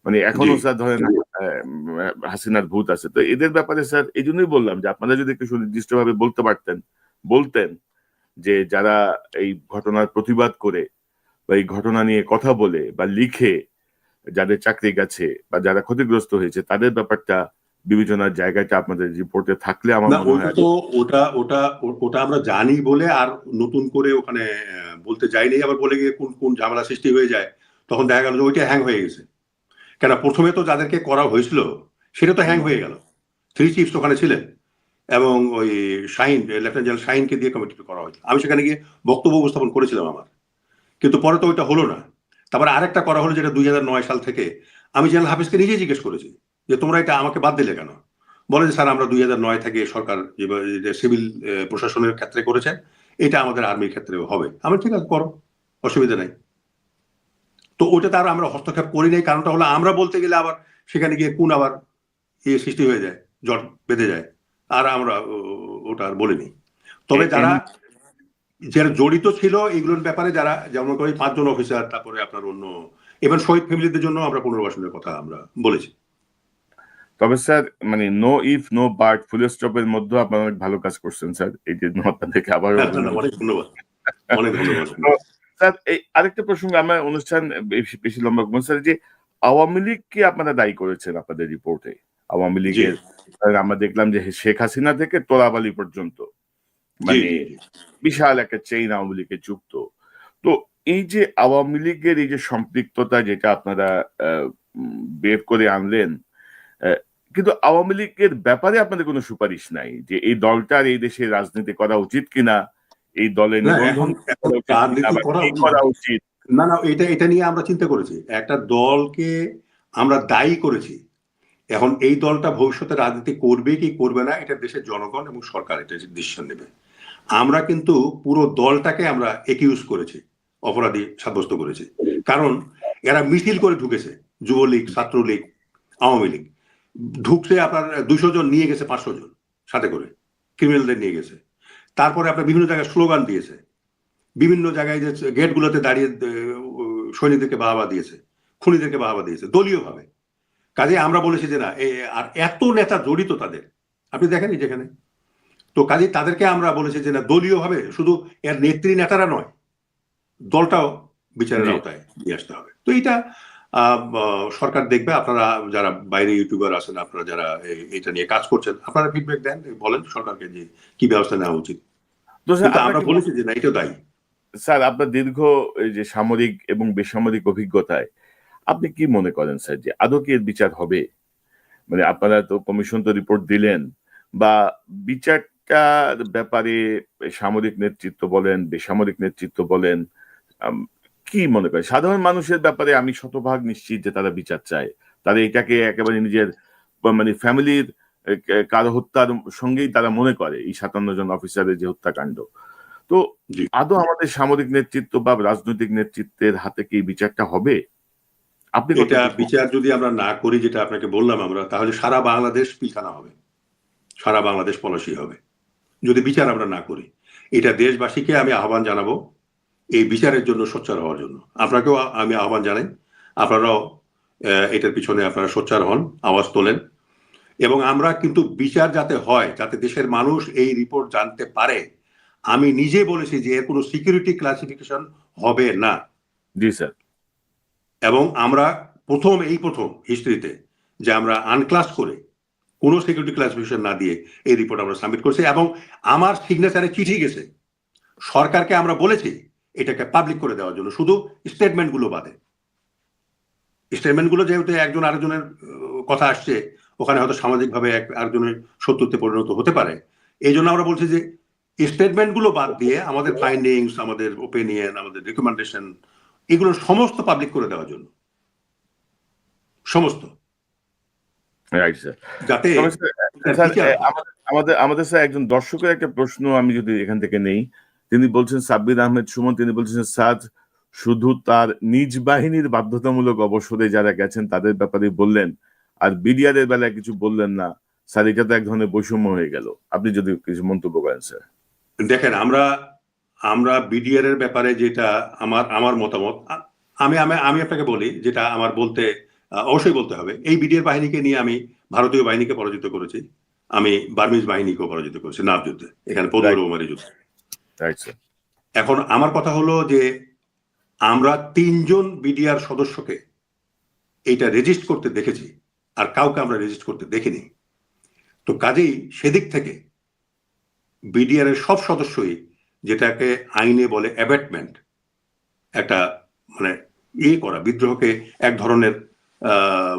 মানে এখনো স্যার ধরেন হাসিনার ভূত আছে। তো এদের ব্যাপারে স্যার এই জন্যই বললাম যে আপনারা যদি একটু সুনির্দিষ্ট ভাবে বলতে পারতেন, বলতেন যে যারা এই ঘটনার প্রতিবাদ করে বা এই ঘটনা নিয়ে কথা বলে বা লিখে যাদের চাকরি গেছে বা যারা ক্ষতিগ্রস্ত হয়েছে তাদের ব্যাপারটা বিবেচনার জায়গাটা আপনাদের রিপোর্টে থাকলে আমার না, মনে ওটা হয়। তো ওটা ওটা ওটা আমরা জানি বলে আর নতুন করে ওখানে বলতে যাইনি, আবার বলে গিয়ে কোন কোন ঝামেলা সৃষ্টি হয়ে যায়, তখন দেখা গেল যে ওইটা হ্যাং হয়ে গেছে। কেন প্রথমে তো যাদেরকে করা হয়েছিল সেটা তো হ্যাং হয়ে গেল। 3 চিফস ওখানে ছিলেন এবং ওই শাহিন, লেফটেন্যান্ট জেনারেল শাহিনকে দিয়ে কমিটি করা হয়েছিল। আমি সেখানে গিয়ে বক্তব্য উপস্থাপন করেছিলাম আমার, কিন্তু পরে তো ওইটা হলো না। তারপরে আরেকটা করা হলো যেটা 2009 সাল থেকে। আমি জেনারেল হাফিজকে নিজেই জিজ্ঞেস করেছি যে তোমরা এটা আমাকে বাদ দিলে কেন? বলে যে স্যার আমরা 2009 থেকে সরকার যে সিভিল প্রশাসনের ক্ষেত্রে করেছে, এটা আমাদের আর্মির ক্ষেত্রেও হবে। আমি ঠিক আছে করো, অসুবিধা নাই। তো ওটা তার আমরা হস্তক্ষেপ করি নাই, কারণটা হলো আমরা বলতে গেলে আবার সেখানে গিয়ে কোন আবার সৃষ্টি হয়ে যায়, জট বেঁধে যায়, আর আমরা ওটা আর বলিনি। তবে যারা যারা জড়িত ছিল এগুলোর ব্যাপারে, যারা যেমন করে 5 জন অফিসার, তারপরে আপনার অন্য এবার শহীদ ফ্যামিলিদের জন্য আমরা পুনর্বাসনের কথা আমরা বলেছি। তবে স্যার মানে no if no but full স্টপের মধ্যে আপনারা অনেক ভালো কাজ করছেন স্যার, এই জন্য আপনাদেরকে আবারও অনেক ধন্যবাদ, অনেক ধন্যবাদ। স্যার এই আরেকটা প্রসঙ্গ, আমার অনুষ্ঠান বেশি লম্বা করবো স্যার, যে আওয়ামী লীগকে আপনারা দায়ী করেছেন আপনাদের রিপোর্টে। আওয়ামী লীগের আমরা দেখলাম যে শেখ হাসিনা থেকে তোলাবালি পর্যন্ত মানে বিশাল একটা চেইন আওয়ামী লীগের যুক্ত। তো এই যে আওয়ামী লীগের এই যে সম্পৃক্ততা যেটা আপনারা বের করে আনলেন, কিন্তু আওয়ামী লীগের ব্যাপারে আপনাদের কোনো সুপারিশ নাই যে এই দলটার এই দেশে রাজনীতি করা উচিত কিনা, এই দলে নিবন্ধন করা উচিত। না না, এটা নিয়ে আমরা চিন্তা করেছি, একটা দলকে আমরা দায়ী করেছি। এখন এই দলটা ভবিষ্যতে রাজনীতি করবে কি করবে না, এটা দেশের জনগণ এবং সরকার এটা ডিসিশন নেবে। আমরা কিন্তু পুরো দলটাকে আমরা একিউজ করেছি, অপরাধী সাব্যস্ত করেছি। কারণ এরা মিছিল করে ঢুকেছে, যুবলীগ, ছাত্রলীগ, আওয়ামী লীগ ঢুকছে, আপনার 200 জন নিয়ে গেছে, 500 জন সাথে করে ক্রিমিনালদের নিয়ে গেছে। তারপরে আপনার বিভিন্ন জায়গায় স্লোগান দিয়েছে, বিভিন্ন জায়গায় যে গেটগুলোতে দাঁড়িয়ে সৈনিকদেরকে বাহাবা দিয়েছে, খুনিদেরকে বাহাবা দিয়েছে দলীয়ভাবে। কাজে আমরা বলেছি যে না, আর এত নেতা জড়িত তাদের, আপনি দেখেন যেখানে। তো কাজে তাদেরকে আমরা বলেছি যে না, দলীয়ভাবে শুধু এর নেত্রী নেতারা নয়, দলটাও বিচারের আওতায় নিয়ে আসতে হবে। তো এটা সরকার দেখবে। আপনারা যারা বাইরে ইউটিউবার আছেন, আপনারা যারা এটা নিয়ে কাজ করছেন, আপনারা ফিডব্যাক দেন, বলেন সরকারকে যে কি ব্যবস্থা নেওয়া উচিত। আমরা বলেছি যে না, এটা দায়ী। স্যার আপনার দীর্ঘ এই যে সামরিক এবং বেসামরিক অভিজ্ঞতায় আপনি কি মনে করেন স্যার যে আদৌ কি এর বিচার হবে? মানে আপনারা তো কমিশন তো রিপোর্ট দিলেন, বা বিচারটার ব্যাপারে সামরিক নেতৃত্ব বলেন, বেসামরিক নেতৃত্ব বলেন, কি মনে করেন? সাধারণ মানুষের ব্যাপারে আমি শতভাগ নিশ্চিত যে তারা বিচার চায়, তারা এটাকে একেবারে নিজের মানে ফ্যামিলির কারো হত্যার সঙ্গেই তারা মনে করে এই 57 জন অফিসারের যে হত্যাকাণ্ড। তো আদৌ আমাদের সামরিক নেতৃত্ব বা রাজনৈতিক নেতৃত্বের হাতে কি বিচারটা হবে? আপনি এটা বিচার যদি আমরা না করি, যেটা আপনাকে বললাম আমরা, তাহলে সারা বাংলাদেশ পিলখানা হবে, সারা বাংলাদেশ পলাশী হবে, যদি বিচার আমরা না করি। এটা দেশবাসীকে আমি আহ্বান জানাবো এই বিচারের জন্য সোচ্চার হওয়ার জন্য। আপনাকেও আমি আহ্বান জানাই, আপনারাও এটার পিছনে আপনারা সোচ্চার হন, আওয়াজ তোলেন এবং আমরা কিন্তু বিচার যাতে হয়, যাতে দেশের মানুষ এই রিপোর্ট জানতে পারে, আমি নিজে বলেছি যে এর কোনো সিকিউরিটি ক্লাসিফিকেশন হবে না। জি স্যার। এবং আমরা প্রথম হিস্ট্রিতে যে আমরা আনক্লাস করে কোনো সিকিউরিটি ক্লাসিফিকেশন না দিয়ে এই রিপোর্ট আমরা সাবমিট করছি, এবং আমার সিগনেচারে চিঠি গেছে সরকারকে। আমরা বলেছি এটাকে পাবলিক করে দেওয়ার জন্য, শুধু স্টেটমেন্টগুলো বাদে। স্টেটমেন্টগুলো যেহেতু একজন আরেকজনের কথা আসছে, ওখানে হয়তো সামাজিকভাবে আরেকজনের শত্রুতে পরিণত হতে পারে, এই জন্য আমরা বলছি যে স্টেটমেন্টগুলো বাদ দিয়ে আমাদের ফাইন্ডিংস, আমাদের ওপিনিয়ন, আমাদের রিকমেন্ডেশন, এগুলো সমস্ত পাবলিক করে দেওয়ার জন্য, সমস্ত, রাইট স্যার। যাতে আমাদের স্যার একজন দর্শকের একটা প্রশ্ন আমি যদি এখান থেকে নেই, তিনি বলছেন, সাব্বির আহমেদ সুমন, তিনি বলছেন স্যার শুধু তার নিজ বাহিনীর বাধ্যতামূলক অবসরে যারা গেছেন তাদের ব্যাপারে বললেন, আর বিডিআরের বেলায় কিছু বললেন না স্যার, এটা তো এক ধরনের বৈষম্য হয়ে গেল। আপনি যদি কিছু মন্তব্য করেন স্যার। দেখেন, আমরা বিডিআর এর ব্যাপারে যেটা আমার মতামত, আমি আপনাকে বলি, যেটা আমার বলতে অবশ্যই বলতে হবে, এই বিডিআর বাহিনীকে নিয়ে আমি ভারতীয় বাহিনীকে পরাজিত করেছি, আমি বার্মিজ বাহিনীকেও পরাজিত করেছি নাভ যুদ্ধে, এখানে 15 রোমারি যুদ্ধে। এখন আমার কথা হলো যে আমরা 3 জন বিডিআর সদস্যকে এইটা রেজিস্ট করতে দেখেছি, আর কাউকে আমরা রেজিস্ট করতে দেখিনি। তো কাজেই সেদিক থেকে বিডিআর এর সব সদস্যই, যেটাকে আইনে বলে অ্যাবেটমেন্ট, একটা মানে করা, বিদ্রোহকে এক ধরনের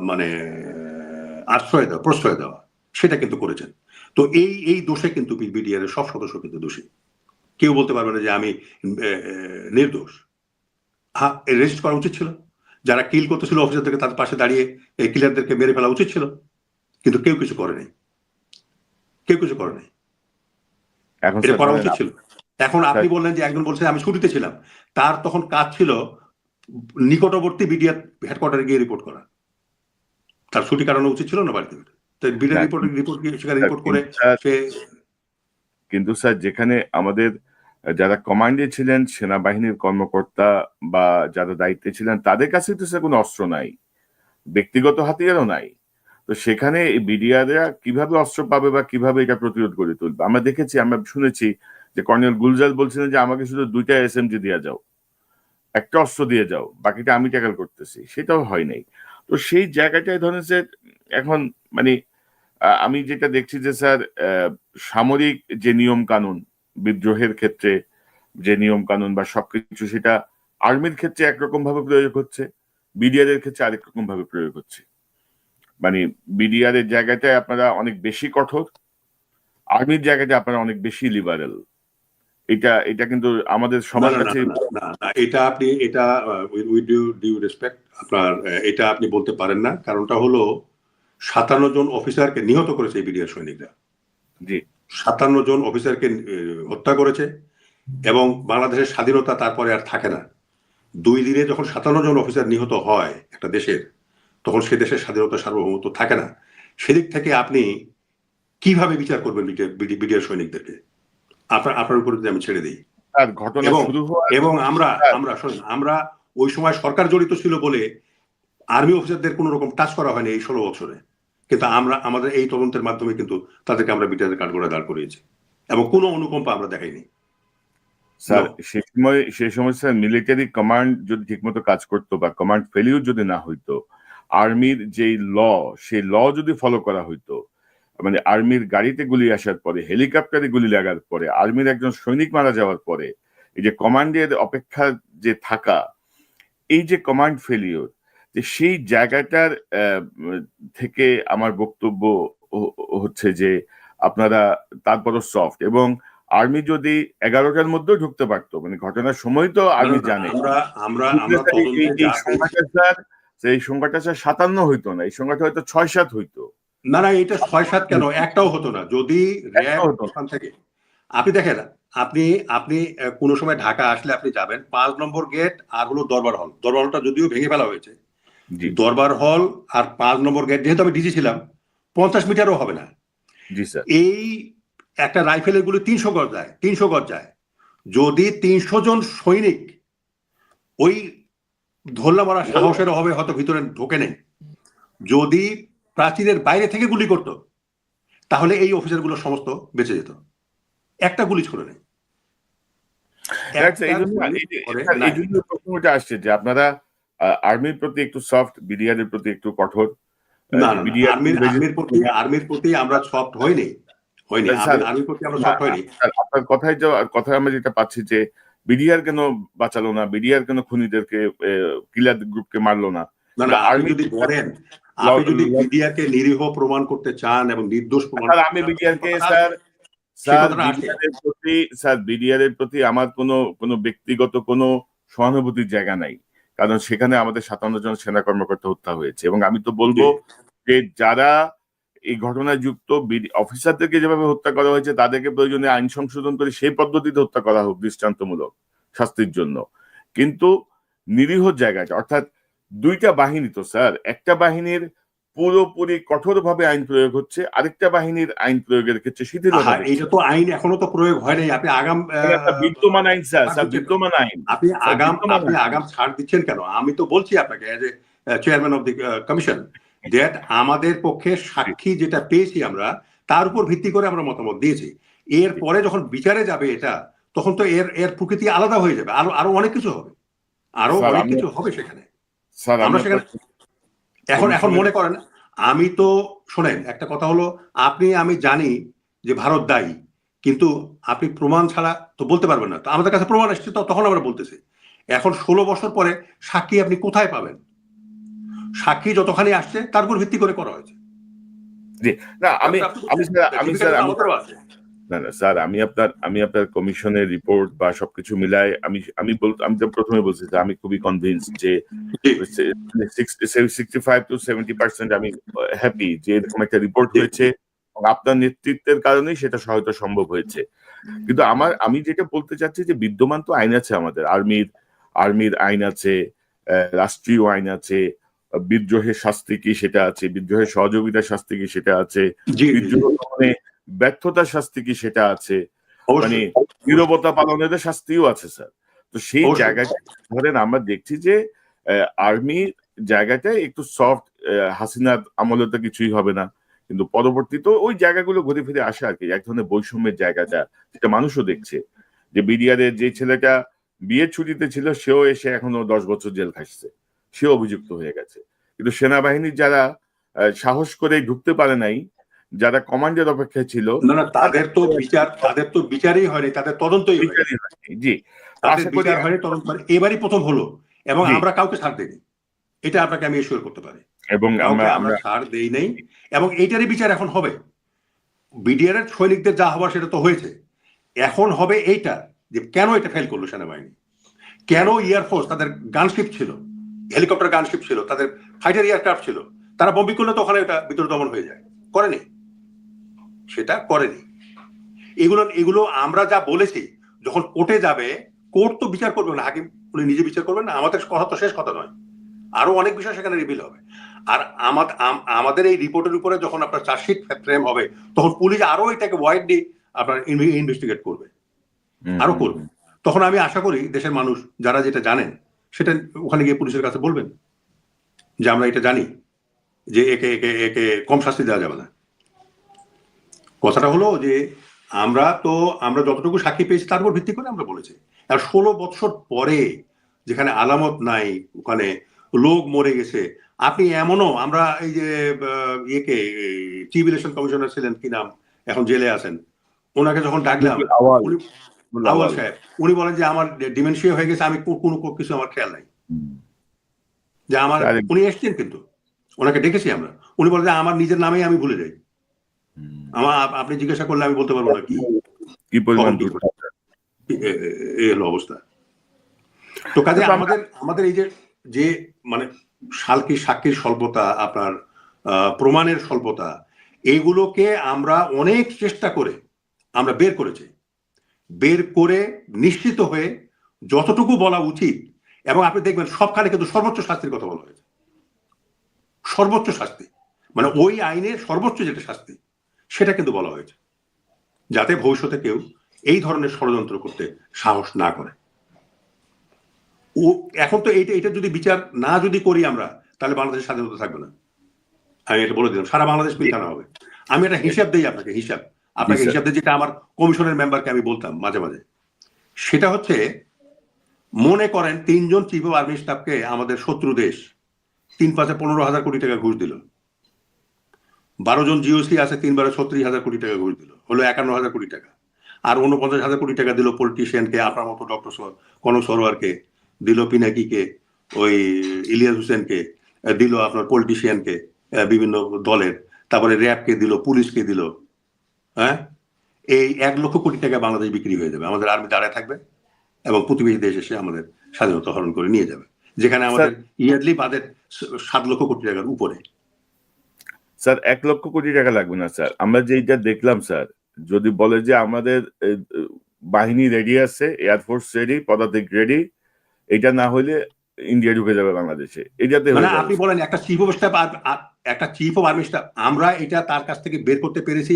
মানে আশ্রয় দেওয়া, প্রশ্রয় দেওয়া, সেটা কিন্তু করেছেন। তো এই দোষে কিন্তু বিডিআর এর সব সদস্য কিন্তু দোষী, কেউ বলতে পারবে না যে আমি নির্দোষ। হ্যাঁ, রেজিস্ট করা উচিত ছিল, যারা কিল করতেছিল অফিসারদেরকে তাদের পাশে দাঁড়িয়ে এই কিলারদেরকে মেরে ফেলা উচিত ছিল, কিন্তু কেউ কিছু করে নাই, কেউ কিছু করে নাই, এটা করা উচিত ছিল। এখন আপনি বললেন যে একজন বলছে আমি ছুটিতে ছিলাম, তার তখন কাজ ছিল নিকটবর্তী বিডিআর হেডকোয়ার্টারে গিয়ে রিপোর্ট করা, তার ছুটি কাটানো উচিত ছিল না বাড়িতে? কিন্তু স্যার যেখানে আমাদের যারা কমান্ডে ছিলেন, সেনাবাহিনীর কর্মকর্তা বা যারা দায়িত্বে ছিলেন, তাদের কাছে তো স্যার কোনো অস্ত্র নাই, ব্যক্তিগত হাতিয়ারও নাই। তো সেখানে বিডিআররা কিভাবে অস্ত্র পাবে বা কিভাবে এটা প্রতিরোধ করে তুলবে? আমরা দেখেছি, আমরা শুনেছি যে কর্নেল গুলজার বলছিলেন যে আমাকে শুধু 2টা এসএমজি দিয়ে যাও, একটা অস্ত্র দিয়ে যাও, বাকিটা আমি ট্যাকল করতেছি, সেটাও হয় নাই। তো সেই জায়গাটায় ধরেন স্যার এখন মানে আমি যেটা দেখছি যে স্যার সামরিক যে নিয়ম কানুন, বিদ্রোহের ক্ষেত্রে যে নিয়ম কানুন বা সবকিছু, সেটা আর্মির ক্ষেত্রে একরকম ভাবে প্রয়োগ হচ্ছে, বিডিআর এর ক্ষেত্রে আরেক রকম ভাবে প্রয়োগ হচ্ছে। মানে বিডিআর এর জায়গাটায় আপনারা অনেক বেশি কঠোর, আর্মির জায়গাটা আপনারা অনেক বেশি লিবারেল। এটা কিন্তু আমাদের সবার কাছে, এটা উইথ ডিউ রেসপেক্ট, আপনার এটা আপনি বলতে পারেন না। কারণটা হলো 57 জন অফিসারকে নিহত করেছে এই বিডিআর সৈনিকরা। জি, 57 জন অফিসারকে হত্যা করেছে, এবং বাংলাদেশের স্বাধীনতা তারপরে আর থাকে না। 2 দিনে যখন 57 জন অফিসার নিহত হয় একটা দেশের, তখন সে দেশের স্বাধীনতা সার্বভৌমত্ব থাকে না। সেদিক থেকে আপনি কিভাবে বিচার করবেন বিডিআর সৈনিকদেরকে? আপনার উপর যদি আমি ছেড়ে দিই, এবং আমরা ওই সময় সরকার জড়িত ছিল বলে আর্মি অফিসারদের কোন রকম টাচ করা হয়নি এই 16 বছরে, কিন্তু আমরা আমাদের এই তদন্তের মাধ্যমে কিন্তু তাদেরকে আমরা বিডিআর কাঠগড়ায় দাঁড় করিয়েছি, এবং কোনো অনুকম্পা আমরা দেখাইনি। স্যার সেই সময় স্যার মিলিটারি কমান্ড যদি ঠিকমতো কাজ করতো বা কমান্ড ফেলিউর যদি না হইতো, আর্মির যে সেই ল যদি ফলো করা হইতো, মানে আর্মির গাড়িতে গুলি আসার পরে, হেলিকপ্টারে গুলি লাগার পরে, আর্মির একজন সৈনিক মারা যাওয়ার পরে, এই যে কমান্ডের অপেক্ষা যে থাকা, এই যে কমান্ড ফেলিওর, যে সেই জায়গাটার থেকে আমার বক্তব্য হচ্ছে যে আপনারা তারপরও সফট, এবং আর্মি যদি 11টার মধ্যেও ঢুকতে পারতো, মানে ঘটনার সময় তো আর্মি জানে, এই সংখ্যাটা স্যার 57 হইতো না, এই সংখ্যাটা হয়তো 6-7 হইতো। না, এটা 6-7 কেন, একটাও হতো না যদি র্যাব থেকে। আপনি দেখেন, আপনি কোনো সময় ঢাকা আসলে আপনি যাবেন 5 নম্বর গেট আর হলো দরবার হল। দরবার হলটা যদিও ভেঙে ফেলা হয়েছে, দরবার হল আর 5 নম্বর গেট, যেহেতু আমি ডিজি ছিলাম, 50 মিটারও হবে না। জি স্যার। এই একটা রাইফেলের গুলি 300 গজ যায়। যদি 300 জন সৈনিক ওই ধরলা মারা সাহসের অভাবে হয়তো ভিতরে ঢোকে নেই, যদি প্রাচীরের বাইরে থেকে গুলি করতো তাহলে এই অফিসারগুলো সমস্ত বেঁচে যেত। একটা গুলি ছড়ে নেই, এই জন্য এই জন্য প্রশ্নটা আসছে যে আপনারা আর্মির প্রতি একটু সফট, বিডিআর এর প্রতি একটু কঠোর। না না আর্মির প্রতি আমরা সফট হইনি আর্মির প্রতি আমরা সফট হইনি। আপনার কথায় আমরা যেটা পাচ্ছি যে বিডিআর কেন বাঁচালো না, বিডিআর কেন খুনিদেরকে কিলার গ্রুপকে মারলো না। আপনি যদি বলেন, আপনি যদি বিডিআরকে নিরীহ প্রমাণ করতে চান এবং নির্দোষ প্রমাণ, আমি বিডিআরকে বিডিআর এর প্রতি আমার কোনো ব্যক্তিগত কোনো সহানুভূতির জায়গা নাই, কারণ সেখানে আমাদের 57 জন সেনা কর্মকর্তা হত্যা হয়েছে। এবং আমি তো বলবো যে যারা এই ঘটনায় যুক্ত অফিসারদেরকে যেভাবে হত্যা করা হয়েছে তাদেরকে প্রয়োজনে আইন সংশোধন করে সেই পদ্ধতিতে হত্যা করা হোক দৃষ্টান্তমূলক শাস্তির জন্য। কিন্তু নিরীহ জায়গাটা, অর্থাৎ দুইটা বাহিনী তো স্যার, একটা বাহিনীর পুরোপুরি কঠোরভাবে আইন প্রয়োগ হচ্ছে, আরেকটা বাহিনীর আইন প্রয়োগের ক্ষেত্রে শিথিলতা। এটা তো আইন এখনো তো প্রয়োগ হয় নাই। আপনি আগাম বিদ্যমান আইন স্যার, বিদ্যমান আইন আপনি আগাম ছাড় দিচ্ছেন কেন? আমি তো বলছি আপনাকে as a chairman of the commission that আমাদের পক্ষে সাক্ষী যেটা পেয়েছি আমরা তার উপর ভিত্তি করে আমরা মতামত দিয়েছি। এরপরে যখন বিচারে যাবে এটা, তখন তো এর প্রকৃতি আলাদা হয়ে যাবে, আরো অনেক কিছু হবে, সেখানে আমরা সেখানে এখন মনে করেন আমি তো শোনেন, একটা কথা হলো আমি জানি যে ভারত দায়ী, কিন্তু আপনি প্রমাণ ছাড়া তো বলতে পারবেন না। তো আমাদের কাছে প্রমাণ এসেছে, তখন আমরা বলতেছি। এখন 16 বছর পরে সাক্ষী আপনি কোথায় পাবেন? সাক্ষী যতখানি আসছে তার উপর ভিত্তি করে করা হয়েছে। আমি আপনার কমিশনের রিপোর্ট বা সবকিছু মিলায় আমি তো প্রথমে বলছি যে আমি খুবই কনভিন্স যে 65 to 70% আমি হ্যাপি যে এরকম একটা রিপোর্ট হয়েছে, আপনার নেতৃত্বের কারণেই সেটা হয়তো সম্ভব হয়েছে। কিন্তু আমি যেটা বলতে চাচ্ছি যে বিদ্যমান তো আইন আছে, আমাদের আর্মির আইন আছে, রাষ্ট্রীয় আইন আছে, বিদ্রোহের শাস্তি কি সেটা আছে, বিদ্রোহের সহযোগিতার শাস্তি কি সেটা আছে, বিদ্রোহ দমনে ব্যর্থতার শাস্তি কি সেটা আছে, মানে নীরবতা পালনের শাস্তিও আছে স্যার। তো সেই জায়গাটা ধরেন আমরা দেখছি যে আর্মির জায়গাটায় একটু সফট, হাসিনার আমলে তো কিছুই হবে না, কিন্তু পরবর্তীতে ওই জায়গাগুলো ঘুরে ফিরে আসে আর কি, এক ধরনের বৈষম্যের জায়গাটা যেটা মানুষও দেখছে, যে বিডিআর এর যে ছেলেটা বিয়ের ছুটিতে ছিল সেও এসে এখনো 10 বছর জেল খাটছে, সে অভিযুক্ত হয়ে গেছে। কিন্তু সেনাবাহিনীর যারা সাহস করে ঢুকতে পারে নাই, যারা কমান্ডের অপেক্ষায় ছিল, তাদের তো বিচারই হয়নি, তাদের তদন্তই হয়নি। জি, আশা করি তদন্ত এবারই প্রথম হলো, এবং আমরা কাউকে ছাড় দেইনি, এটা আপনাকে আমি এশিওর করতে পারি। এবং আমরা ছাড় দেই নাই, এবং এইটারই বিচার এখন হবে। বিডিআর এর সৈনিকদের যা হবার সেটা তো হয়েছে, এখন হবে এইটা যে কেন এটা ফেল করলো সেনাবাহিনী, কেন এয়ারফোর্স, তাদের গানশিপ ছিল, হেলিকপ্টার গানশিপ ছিল, তাদের ফাইটার এয়ারক্রাফট ছিল, তারা বম্বিং করলে তো ওখানে এটা বিদ্রোহ দমন হয়ে যায়, করেনি, সেটা করেনি। এগুলো আমরা যা বলেছি, যখন কোর্টে যাবে, কোর্ট তো বিচার করবে না, হাকিম উনি নিজে বিচার করবেন না, আমাদের কথা তো শেষ কথা নয়, আরো অনেক বিষয় সেখানে রিভিল হবে। আর আমাদের এই রিপোর্টের উপরে যখন আপনার চার্জশিট ফ্রেম হবে, তখন পুলিশ আরো এটাকে ওয়াইডলি আপনার ইনভেস্টিগেট করবে, আরো করবে। তখন আমি আশা করি দেশের মানুষ যারা যেটা জানেন সেটা ওখানে গিয়ে পুলিশের কাছে বলবেন যে আমরা এটা জানি যে একে একে একে কম শাস্তি দেওয়া যাবে না। কথাটা হলো যে আমরা যতটুকু সাক্ষী পেয়েছি তার উপর ভিত্তি করে আমরা বলেছি। আর 16 বছর পরে যেখানে আলামত নাই, ওখানে লোক মরে গেছে, আপনি এমনও, আমরা এই যে চিফ ইলেকশন কমিশনার ছিলেন, কি নাম, এখন জেলে আছেন, ওনাকে যখন ডাকলাম, আওয়াল সাহেব, উনি বলেন যে আমার ডিমেনশিয়া হয়ে গেছে, আমি কোনো কিছু আমার খেয়াল নাই, যে আমার, উনি এসছেন কিন্তু ওনাকে ডেকেছি আমরা, উনি বলেন যে আমার নিজের নামেই আমি ভুলে যাই, আপনি জিজ্ঞাসা করলে আমি বলতে পারবো না কি পরিমাণ এই হলো অবস্থা। তো কাজে আমাদের এই যে মানে সাক্ষীর স্বল্পতা, আপনার প্রমাণের স্বল্পতা, এইগুলোকে আমরা অনেক চেষ্টা করে আমরা বের করে নিশ্চিত হয়ে যতটুকু বলা উচিত, এবং আপনি দেখবেন সবখানে কিন্তু সর্বোচ্চ শাস্তির কথা বলা হয়েছে, সর্বোচ্চ শাস্তি, মানে ওই আইনের সর্বোচ্চ যেটা শাস্তি সেটা কিন্তু বলা হয়েছে, যাতে ভবিষ্যতে কেউ এই ধরনের ষড়যন্ত্র করতে সাহস না করে। এখন তো এটা যদি বিচার না যদি করি আমরা, তাহলে বাংলাদেশের স্বাধীনতা থাকবে না, আমি এটা বলে দিলাম, সারা বাংলাদেশ পিলখানা হবে। আমি একটা হিসাব দিই আপনাকে, আপনাকে স্যার। হিসাব দিই, যেটা আমার কমিশনের মেম্বারকে আমি বলতাম মাঝে মাঝে। সেটা হচ্ছে, মনে করেন 3 জন চিফ অফ আর্মি স্টাফকে আমাদের শত্রু দেশ 3-5 15,000 কোটি টাকা ঘুষ দিল। 12 জন জিওসি আছে, 3 36,000 কোটি টাকা ঘুষ দিল, হলো 51,000 কোটি টাকা। আর 49,000 কোটি টাকা দিল পলিটিশিয়ানকে, আপনার মতো ডক্টর কনক সরোয়ারকে দিল, পিনাকিকে, ওই ইলিয়াস হোসেনকে দিল, আপনার পলিটিশিয়ানকে বিভিন্ন দলের, তারপরে র্যাবকে দিল, পুলিশকে দিল। হ্যাঁ, এই 1 লক্ষ কোটি টাকা বাংলাদেশ বিক্রি হয়ে যাবে, আমাদের আর্মি দাঁড়ায় থাকবে এবং প্রতিবেশী দেশ এসে আমাদের স্বাধীনতা হরণ করে নিয়ে যাবে, যেখানে আমাদের ইয়ারলি বাজেট 7 লক্ষ কোটি টাকার উপরে। স্যার 1 লক্ষ কোটি টাকা লাগবে না স্যার। আমরা যেটা দেখলাম স্যার, যদি বলে যে আমাদের বাহিনী রেডি আছে, এয়ারফোর্স রেডি, পদাতিক রেডি, এটা না হইলে ইন্ডিয়া ঢুকে যাবে বাংলাদেশে, এটাতে মানে হয়ে যাবে। আপনি বলেন একটা চিফ অফ স্টাফ, একটা চিফ অফ আর্মি স্টাফ আমরা এটা তার কাছ থেকে বের করতে পেরেছি,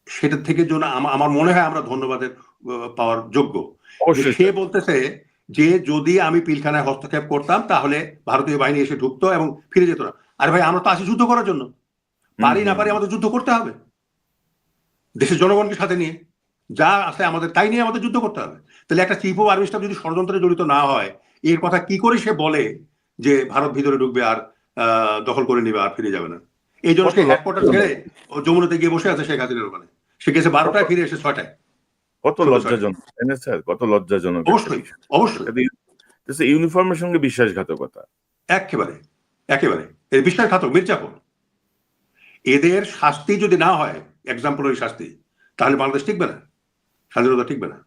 সেটার থেকে জন্য আমার মনে হয় আমরা ধন্যবাদের পাওয়ার যোগ্য। অবশ্যই সে বলতেছে যে যদি আমি পিলখানায় হস্তক্ষেপ করতাম তাহলে ভারতীয় বাহিনী এসে ঢুকতো এবং ফিরে যেত না। আরে ভাই, আমরা তো আসি যুদ্ধ করার জন্য, পারি না পারি আমাদের যুদ্ধ করতে হবে, দেশের জনগণকে সাথে নিয়ে যা আছে আমাদের তাই নিয়ে আমাদের যুদ্ধ করতে হবে। তাহলে একটা চিফ অফ আর্মি স্টাফ যদি ষড়যন্ত্রে জড়িত না হয়, এর কথা কি করে সে বলে যে ভারত ভিতরে ঢুকবে আর দখল করে নিবে আর ফিরে যাবে না? এই জন্য সে হেডকোয়ার্টার ছেড়ে যমুনাতে গিয়ে বসে আছে শেখ হাসিনার ওখানে। সে গেছে 12টায়, ফিরে এসে 6টায়। কত লজ্জাজনক, তাই না স্যার? কত লজ্জাজনক। অবশ্যই অবশ্যই ইউনিফর্মের সঙ্গে বিশ্বাসঘাতকতা, একেবারে একেবারে এর বিশ্বাসঘাতক, মির্জাফর। এদের শাস্তি যদি না হয়, এক্সাম্পলারি শাস্তি, তাহলে বাংলাদেশ টিকবে না, স্বাধীনতা টিকবে না।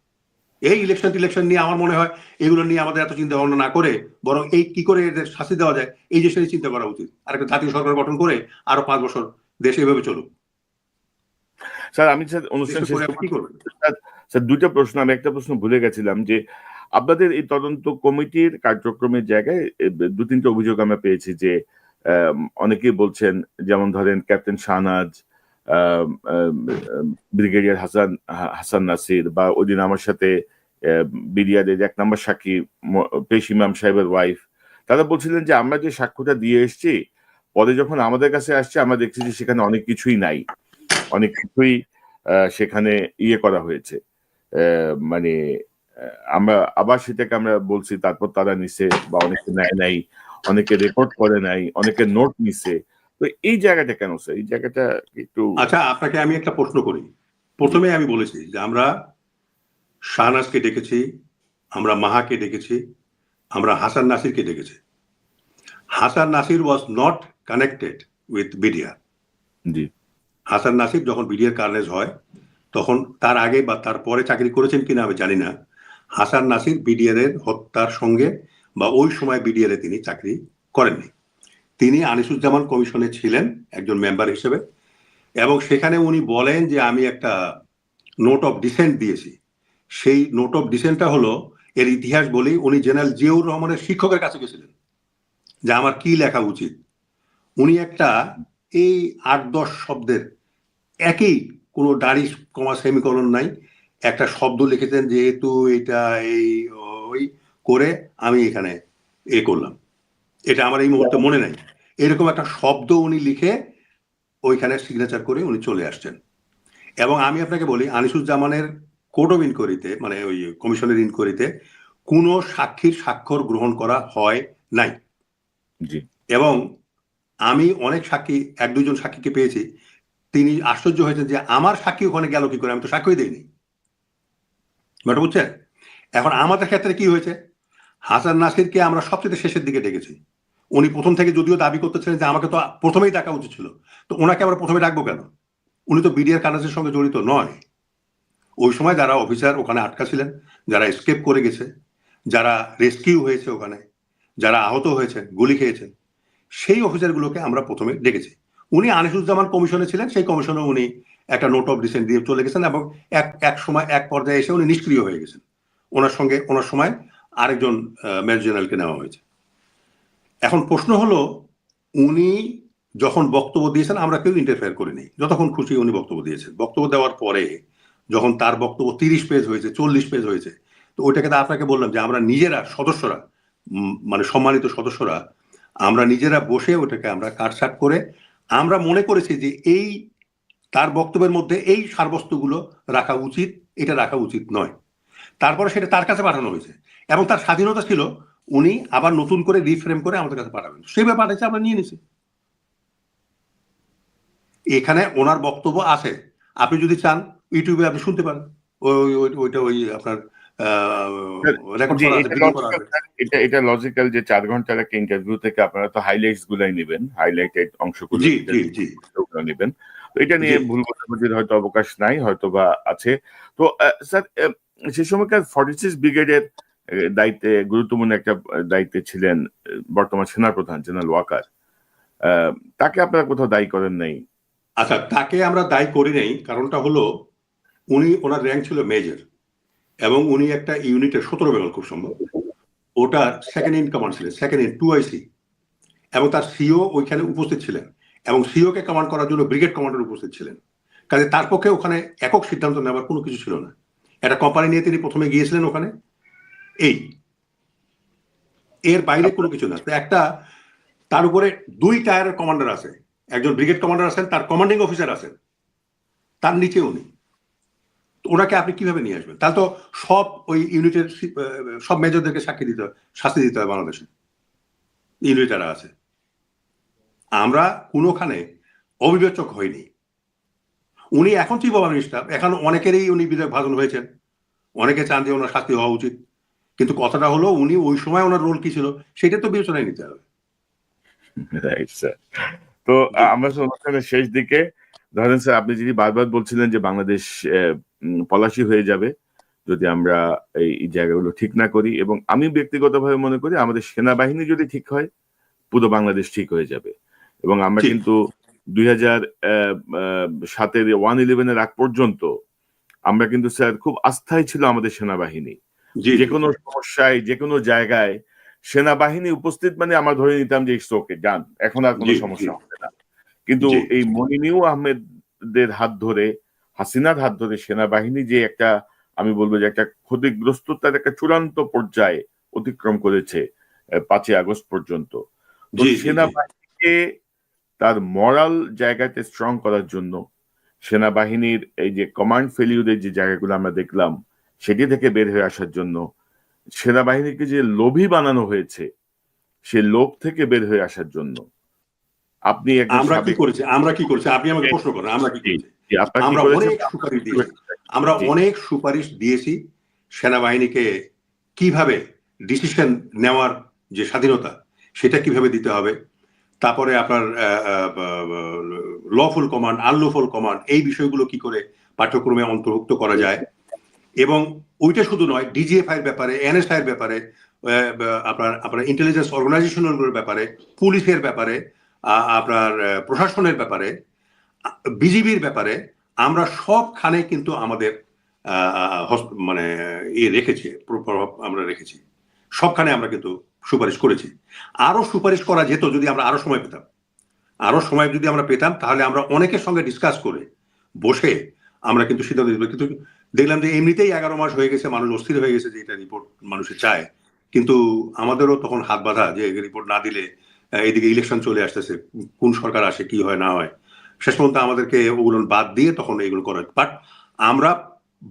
এই ইলেকশন নিয়ে আমার মনে হয় এগুলো নিয়ে আমাদের এত চিন্তা ভাবনা না করে বরং এই কি করে এদের শাস্তি দেওয়া যায় এই জিনিসটাই চিন্তা করা উচিত। আর একটা জাতীয় সরকার গঠন করে আরো 5 বছর দেশ এভাবে চলুক। স্যার আমি স্যার অনুষ্ঠান শেষ কি করবেন? স্যার 2টা প্রশ্ন, আমি একটা প্রশ্ন ভুলে গেছিলাম, যে আপনাদের এই তদন্ত কমিটির কার্যক্রমের জায়গায় 2-3টা অভিযোগ আমরা পেয়েছি, যে অনেকেই বলছেন, যেমন ধরেন ক্যাপ্টেন শাহনাজ, ব্রিগেডিয়ার হাসান নাসির, বা ওই দিন আমার সাথে বিডিআরের 1 নম্বর সাক্ষী পেশ ইমাম সাহেবের ওয়াইফ, তারা বলছিলেন যে আমরা যে সাক্ষ্যটা দিয়ে এসেছি, পরে যখন আমাদের কাছে আসছে আমরা দেখছি যে সেখানে অনেক কিছুই নাই, অনেক কিছুই সেখানে ইয়ে করা হয়েছে, মানে আমরা আবার সেটাকে আমরা বলছি, তারপর তারা নিছে, বা অনেকে নেয় নাই, অনেকে রেকর্ড করে নাই, অনেকে নোট নিছে। তো এই জায়গাটা কেন স্যার? এই জায়গাটা একটু। আচ্ছা, আপনাকে আমি একটা প্রশ্ন করি। প্রথমে আমি বলেছি যে আমরা শাহনাজকে ডেকেছি, আমরা মাহাকে ডেকেছি, আমরা হাসান নাসিরকে ডেকেছি। Hasan Nasir was not connected with BDR. জি। হাসান নাসির যখন বিডিআর কার্নেজ হয়, তখন তার আগে বা তার পরে চাকরি করেছেন কিনা আমি জানি না। হাসান নাসির বিডিআর এর হত্যার সঙ্গে বা ওই সময় বিডিআর এ তিনি চাকরি করেননি। তিনি আনিসুজ্জামান কমিশনে ছিলেন একজন মেম্বার হিসেবে, এবং সেখানে উনি বলেন যে আমি একটা নোট অফ ডিসেন্ট দিয়েছি। সেই নোট অফ ডিসেন্টটা হলো, এর ইতিহাস বলি, উনি জেনারেল জিয়াউর রহমানের শিক্ষকের কাছে গেছিলেন যে আমার কি লেখা উচিত। উনি একটা এই 8-10 শব্দের একই, কোনো দাড়ি কমা সেমিকোলন নাই, একটা শব্দ লিখেছেন, যেহেতু এটা এই ওই করে আমি এখানে করলাম, এটা আমার এই মুহূর্তে মনে নাই, এরকম একটা শব্দ উনি লিখে ওইখানে সিগনেচার করে উনি চলে আসছেন। এবং আমি আপনাকে বলি, আনিসুজ্জামানের কোর্ট অফ ইনকোয়ারিতে, মানে ওই কমিশনের ইনকোয়ারিতে কোনো সাক্ষীর স্বাক্ষর গ্রহণ করা হয় নাই। এবং আমি অনেক সাক্ষী, 1-2 জন সাক্ষীকে পেয়েছি, তিনি আশ্চর্য হয়েছেন যে আমার সাক্ষী ওখানে গেল কি করে, আমি তো সাক্ষী দেইনি। ব্যাপারটা বুঝছেন? এখন আমাদের ক্ষেত্রে কি হয়েছে, হাসান নাসিরকে আমরা সবচেয়ে শেষের দিকে ডেকেছি। উনি প্রথম থেকে যদিও দাবি করতেছিলেন যে আমাকে তো প্রথমেই ডাকা উচিত ছিল, তো ওনাকে আমরা প্রথমে ডাকবো কেন? উনি তো বিডিআর কার্নেজের সঙ্গে জড়িত নয়। ওই সময় যারা অফিসার ওখানে আটকা ছিলেন, যারা এসকেপ করে গেছে, যারা রেস্কিউ হয়েছে ওখানে, যারা আহত হয়েছেন, গুলি খেয়েছেন, সেই অফিসারগুলোকে আমরা প্রথমে ডেকেছি। উনি আনিসুজ্জামান কমিশনে ছিলেন, সেই কমিশনে উনি একটা নোট অফ ডিসেন্ট দিয়ে চলে গেছেন, এবং এক সময় এক পর্যায়ে এসে উনি নিষ্ক্রিয় হয়ে গেছেন। ওনার সময় আরেকজন মেজর জেনারেলকে নেওয়া হয়েছে। এখন প্রশ্ন হলো, উনি যখন বক্তব্য দিয়েছেন আমরা কেউ ইন্টারফেয়ার করিনি, যতক্ষণ খুশি উনি বক্তব্য দিয়েছেন। বক্তব্য দেওয়ার পরে যখন তার বক্তব্য 30 পেজ হয়েছে, 40 পেজ হয়েছে, তো ওইটাকে তো আপনাকে বললাম যে আমরা নিজেরা সদস্যরা, মানে সম্মানিত সদস্যরা, আমরা নিজেরা বসে ওটাকে আমরা কাটছাট করে আমরা মনে করেছি যে এই তার বক্তব্যের মধ্যে এই সারবস্তুগুলো রাখা উচিত, এটা রাখা উচিত নয়। তারপরে সেটা তার কাছে পাঠানো হয়েছে এবং তার স্বাধীনতা ছিল উনি আবার নতুন করে রিফ্রেম করে আমাদের কাছে পাঠাবেন, সেভাবে পাঠাচ্ছে, আমরা নিয়ে নিছি। এখানে ওনার বক্তব্য আছে, আপনি যদি চান ইউটিউবে আপনি শুনতে পারেন, ওইটা ওই আপনার রেকর্ড জি, করা আছে, এটা ভিডিও করা লজিক্যাল, আছে। এটা লজিক্যাল যে 4 ঘন্টার একটা ইন্টারভিউ থেকে আপনারা তো হাইলাইটস গুলাই নেবেন, হাইলাইটেড অংশগুলো জি যেটা জি জি নেবেন। তো এটা নিয়ে জি ভুল বোঝাবুঝির হয়তো অবকাশ নাই, হয়তো বা আছে। তো স্যার, সে সময়কার 46 ব্রিগেডের দায়িত্বে গুরুত্বপূর্ণ একটা দায়িত্বে ছিলেন বর্তমান সেনাপ্রধান জেনারেল ওয়াকার। আহ, তাকে আপনারা কোথাও দায়ী করেন নাই? আচ্ছা, তাকে আমরা দায়ী করি নাই, কারণটা হলো উনি, ওনার র্যাঙ্ক ছিল মেজর এবং উনি একটা ইউনিটের 17 বেঙ্গল খুব সম্ভব, ওটার সেকেন্ড ইন কমান্ড ছিলেন, সেকেন্ড ইন 2IC, এবং তার সিও ওইখানে উপস্থিত ছিলেন এবং সিও কে কমান্ড করার জন্য ব্রিগেড কমান্ডার উপস্থিত ছিলেন। কাজে তার পক্ষে ওখানে একক সিদ্ধান্ত নেওয়ার কোনো কিছু ছিল না। একটা কোম্পানি নিয়ে তিনি প্রথমে গিয়েছিলেন ওখানে, এই এর বাইরে কোনো কিছু না। তো একটা, তার উপরে 2 টায়ারের কমান্ডার আছে, একজন ব্রিগেড কমান্ডার আছেন, তার কমান্ডিং অফিসার আছেন, তার নিচে উনি। ওনাকে আপনি কিভাবে নিয়ে আসবেন? তাহলে তো সব ওই ইউনিটের সব মেজরদেরকে শাস্তি দিতে হয় বাংলাদেশে, ইউনিট যারা আছে। আমরা কোনোখানে অবিবেচক হয়নি। উনি এখন চিফ অফ আর্মি স্টাফ, এখন অনেকেরই উনি বিধায়ক ভাজন হয়েছেন, অনেকে চান যে ওনার শাস্তি হওয়া উচিত, কিন্তু কথাটা হলো উনি ওই সময় ওনার রোল কি ছিল সেটা তো বিবেচনায় নিতে হবে। Right sir. তো জি আমরা তো অনুষ্ঠানের শেষ দিকে, ধরেন স্যার, আপনি যদি বারবার বলছিলেন যে বাংলাদেশ পলাশী হয়ে যাবে যদি আমরা এই জায়গাগুলো ঠিক না করি, এবং আমি ব্যক্তিগতভাবে মনে করি আমাদের সেনাবাহিনী যদি ঠিক হয় পুরো বাংলাদেশ ঠিক হয়ে যাবে। এবং আমরা ঠিক। কিন্তু 2007-এর 1/11-এর আগ পর্যন্ত আমরা কিন্তু স্যার খুব আস্থায় ছিল আমাদের সেনাবাহিনী। জি যে জি কোনো সমস্যায় যে কোনো জায়গায় সেনাবাহিনী উপস্থিত মানে আমরা ধরে নিতাম যে ইটস ওকে, যান, এখন আর কোনো জি জি সমস্যা হবে না। কিন্তু জি এই মনিনিউ আহমেদের হাত ধরে, হাসিনার হাত ধরে সেনাবাহিনী যে একটা, আমি বলবো যে একটা ক্ষতিগ্রস্ততার একটা চূড়ান্ত পর্যায়ে অতিক্রম করেছে 5ই আগস্ট পর্যন্ত। তো জি জি জি সেনাবাহিনীকে তার মরাল জায়গাতে স্ট্রং করার জন্য, সেনাবাহিনীর এই যে কমান্ড ফেলিউরের যে জায়গাগুলো আমরা দেখলাম সেটি থেকে বের হয়ে আসার জন্য, সেনাবাহিনীকে যে লোভী বানানো হয়েছে সে লোভ থেকে বের হয়ে আসার জন্য আপনি একজন আমরা কি সাবেক, করেছি, আমরা কি করেছি, আপনি আমাকে প্রশ্ন করেন আমরা কি জি, করেছি। জি, আপনারা কি আমরা করেছেন? অনেক সুপারিশ দিয়েছি, আমরা জি, অনেক সুপারিশ দিয়েছি সেনাবাহিনীকে কিভাবে ডিসিশন নেওয়ার যে স্বাধীনতা সেটা কিভাবে দিতে হবে, তারপরে আপনার লফুল কমান্ড, আনলফুল কমান্ড, এই বিষয়গুলো কি করে পাঠ্যক্রমে অন্তর্ভুক্ত করা যায়। এবং ওইটা শুধু নয়, ডিজিএফআই এর ব্যাপারে, এনএসআই এর ব্যাপারে, আপনার আপনার ইন্টেলিজেন্স অর্গানাইজেশনের ব্যাপারে, পুলিশের ব্যাপারে, আপনার প্রশাসনের ব্যাপারে, বিজিবির ব্যাপারে, আমরা সবখানে কিন্তু আমাদের মানে ইয়ে রেখেছি, প্রভাব আমরা রেখেছি, সবখানে আমরা কিন্তু সুপারিশ করেছি। আরো সুপারিশ করা যেত যদি আমরা আরো সময় পেতাম, আরো সময় যদি আমরা পেতাম তাহলে আমরা অনেকের সঙ্গে ডিসকাস করে বসে আমরা কিন্তু সিদ্ধান্ত দিতে, কিন্তু দেখলাম যে এমনিতেই 11 মাস হয়ে গেছে, মানুষ অস্থির হয়ে গেছে যে এটা রিপোর্ট মানুষে চায়, কিন্তু আমাদেরও তখন হাত বাঁধা যে রিপোর্ট না দিলে এদিকে ইলেকশন চলে আসতেছে, কোন সরকার আসে কি হয় না হয়, শেষ পর্যন্ত আমাদেরকে ওগুলো বাদ দিয়ে তখন এগুলো করা। বাট আমরা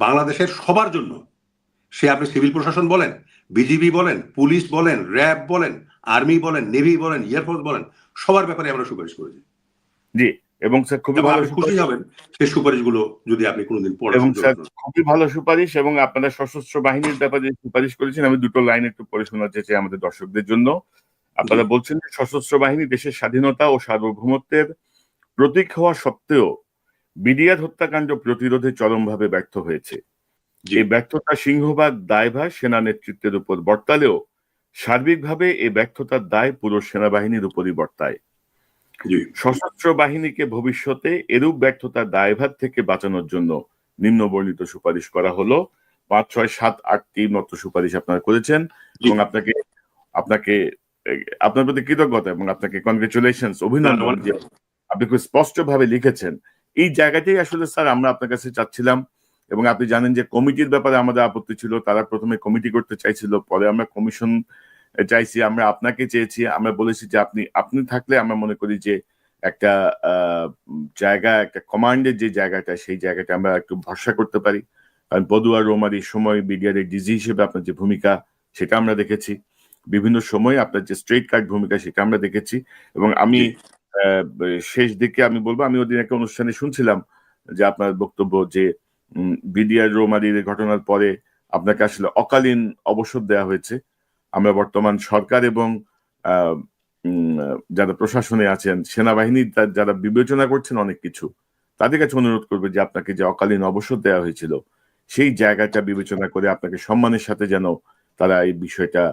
বাংলাদেশের সবার জন্য, সে আপনি সিভিল প্রশাসন বলেন, বিজিবি বলেন, পুলিশ বলেন, র্যাব বলেন, আর্মি বলেন, নেভি বলেন, এয়ারফোর্স বলেন, সবার ব্যাপারে আমরা সুপারিশ করেছি। জি, এবং স্যার খুবই এবং ভালো আপনি খুশি সুপারিশ, হবেন সেই সুপারিশগুলো যদি আপনি কোনোদিন পড়েন। এবং স্যার খুবই ভালো সুপারিশ, এবং আপনারা সশস্ত্র বাহিনীর ব্যাপারে যে সুপারিশ করেছেন আমি দুটো লাইন একটু পড়ে শোনাতে চাই আমাদের দর্শকদের জন্য। জি আপনারা বলছেন যে সশস্ত্র বাহিনী দেশের স্বাধীনতা ও সার্বভৌমত্বের প্রতীক হওয়া সত্ত্বেও বিডিআর হত্যাকাণ্ড প্রতিরোধে চরমভাবে ব্যর্থ হয়েছে। জি এই ব্যর্থতা সিংহভাগ দায়ভার সেনা নেতৃত্বের উপর বর্তালেও সার্বিকভাবে এই ব্যর্থতার দায় পুরো সেনাবাহিনীর উপরই বর্তায়। জি সশস্ত্র বাহিনীকে ভবিষ্যতে এরূপ ব্যর্থতার দায়ভার থেকে বাঁচানোর জন্য নিম্নবর্ণিত সুপারিশ করা হলো। 5, 6, 7, 8টি মতো সুপারিশ আপনারা করেছেন, জি এবং আপনাকে আপনাকে আপনার প্রতি কৃতজ্ঞতা এবং আপনাকে কনগ্রেচুলেশনস, অভিনন্দন যে আপনি খুব স্পষ্টভাবে লিখেছেন। এই জায়গাটাই আসলে স্যার আমরা আপনার কাছে চাচ্ছিলাম। এবং আপনি জানেন যে কমিটির ব্যাপারে আমাদের আপত্তি ছিল, তারা প্রথমে কমিটি করতে চাইছিল, পরে আমরা কমিশন চাইছি, আমরা আপনাকে চেয়েছি, আমরা বলেছি যে আপনি আপনি থাকলে আমরা মনে করি যে একটা জায়গা, একটা কমান্ডের যে জায়গাটা, সেই জায়গাটা আমরা একটু ভরসা করতে পারি। কারণ পদুয়ার রোমারির সময় বিডিআরের ডিজি হিসেবে আপনার যে ভূমিকা, সেটা আমরা দেখেছি। বিভিন্ন সময় আপনার যে স্ট্রেট কাট ভূমিকা, সেটা আমরা দেখেছি। এবং আমি শেষ দিকে আমি বলবো, আমি ওদিন একটা অনুষ্ঠানে শুনছিলাম যে আপনার বক্তব্য যে বিডিআর রোমারির ঘটনার পরে আপনাকে আসলে অকালীন অবসর দেওয়া হয়েছে। আমরা বর্তমান সরকার এবং যারা প্রশাসনে আছেন, সেনাবাহিনী যারা বিবেচনা করছেন অনেক কিছু, তাদের কাছে অনুরোধ করবে যে আপনাকে যে অকালীন অবসর দেওয়া হয়েছিল, সেই জায়গাটা বিবেচনা করে আপনাকে সম্মানের সাথে যেন তারা এই বিষয়টা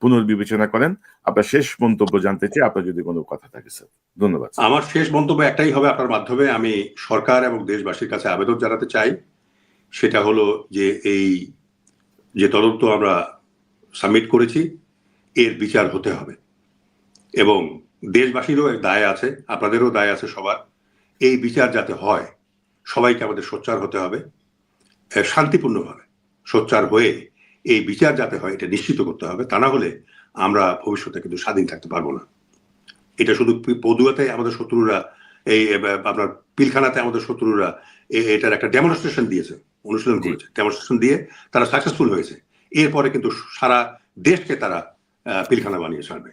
পুনর্বিবেচনা করেন। আপনার শেষ মন্তব্য জানতে চাই, আপনার যদি কোনো কথা থাকে স্যার। ধন্যবাদ। আমার শেষ মন্তব্য একটাই হবে, আপনার মাধ্যমে আমি সরকার এবং দেশবাসীর কাছে আবেদন জানাতে চাই। সেটা হলো যে এই যে তদন্ত আমরা সাবমিট করেছি, এর বিচার হতে হবে এবং দেশবাসীরও এক দায় আছে, আপনাদেরও দায় আছে সবার। এই বিচার যাতে হয়, সবাইকে আমাদের সোচ্চার হতে হবে, শান্তিপূর্ণভাবে সোচ্চার হয়ে এই বিচার যাতে হয় এটা নিশ্চিত করতে হবে। তা না হলে আমরা ভবিষ্যতে কিন্তু স্বাধীন থাকতে পারবো না। এটা শুধু পদুয়াতে আমাদের শত্রুরা, এই আপনার পিলখানাতে আমাদের শত্রুরা এটার একটা ডেমনস্ট্রেশন দিয়েছে, অনুশীলন করেছে, ডেমনস্ট্রেশন দিয়ে তারা সাকসেসফুল হয়েছে। এরপরে কিন্তু সারা দেশকে তারা পিলখানা বানিয়ে ছাড়বে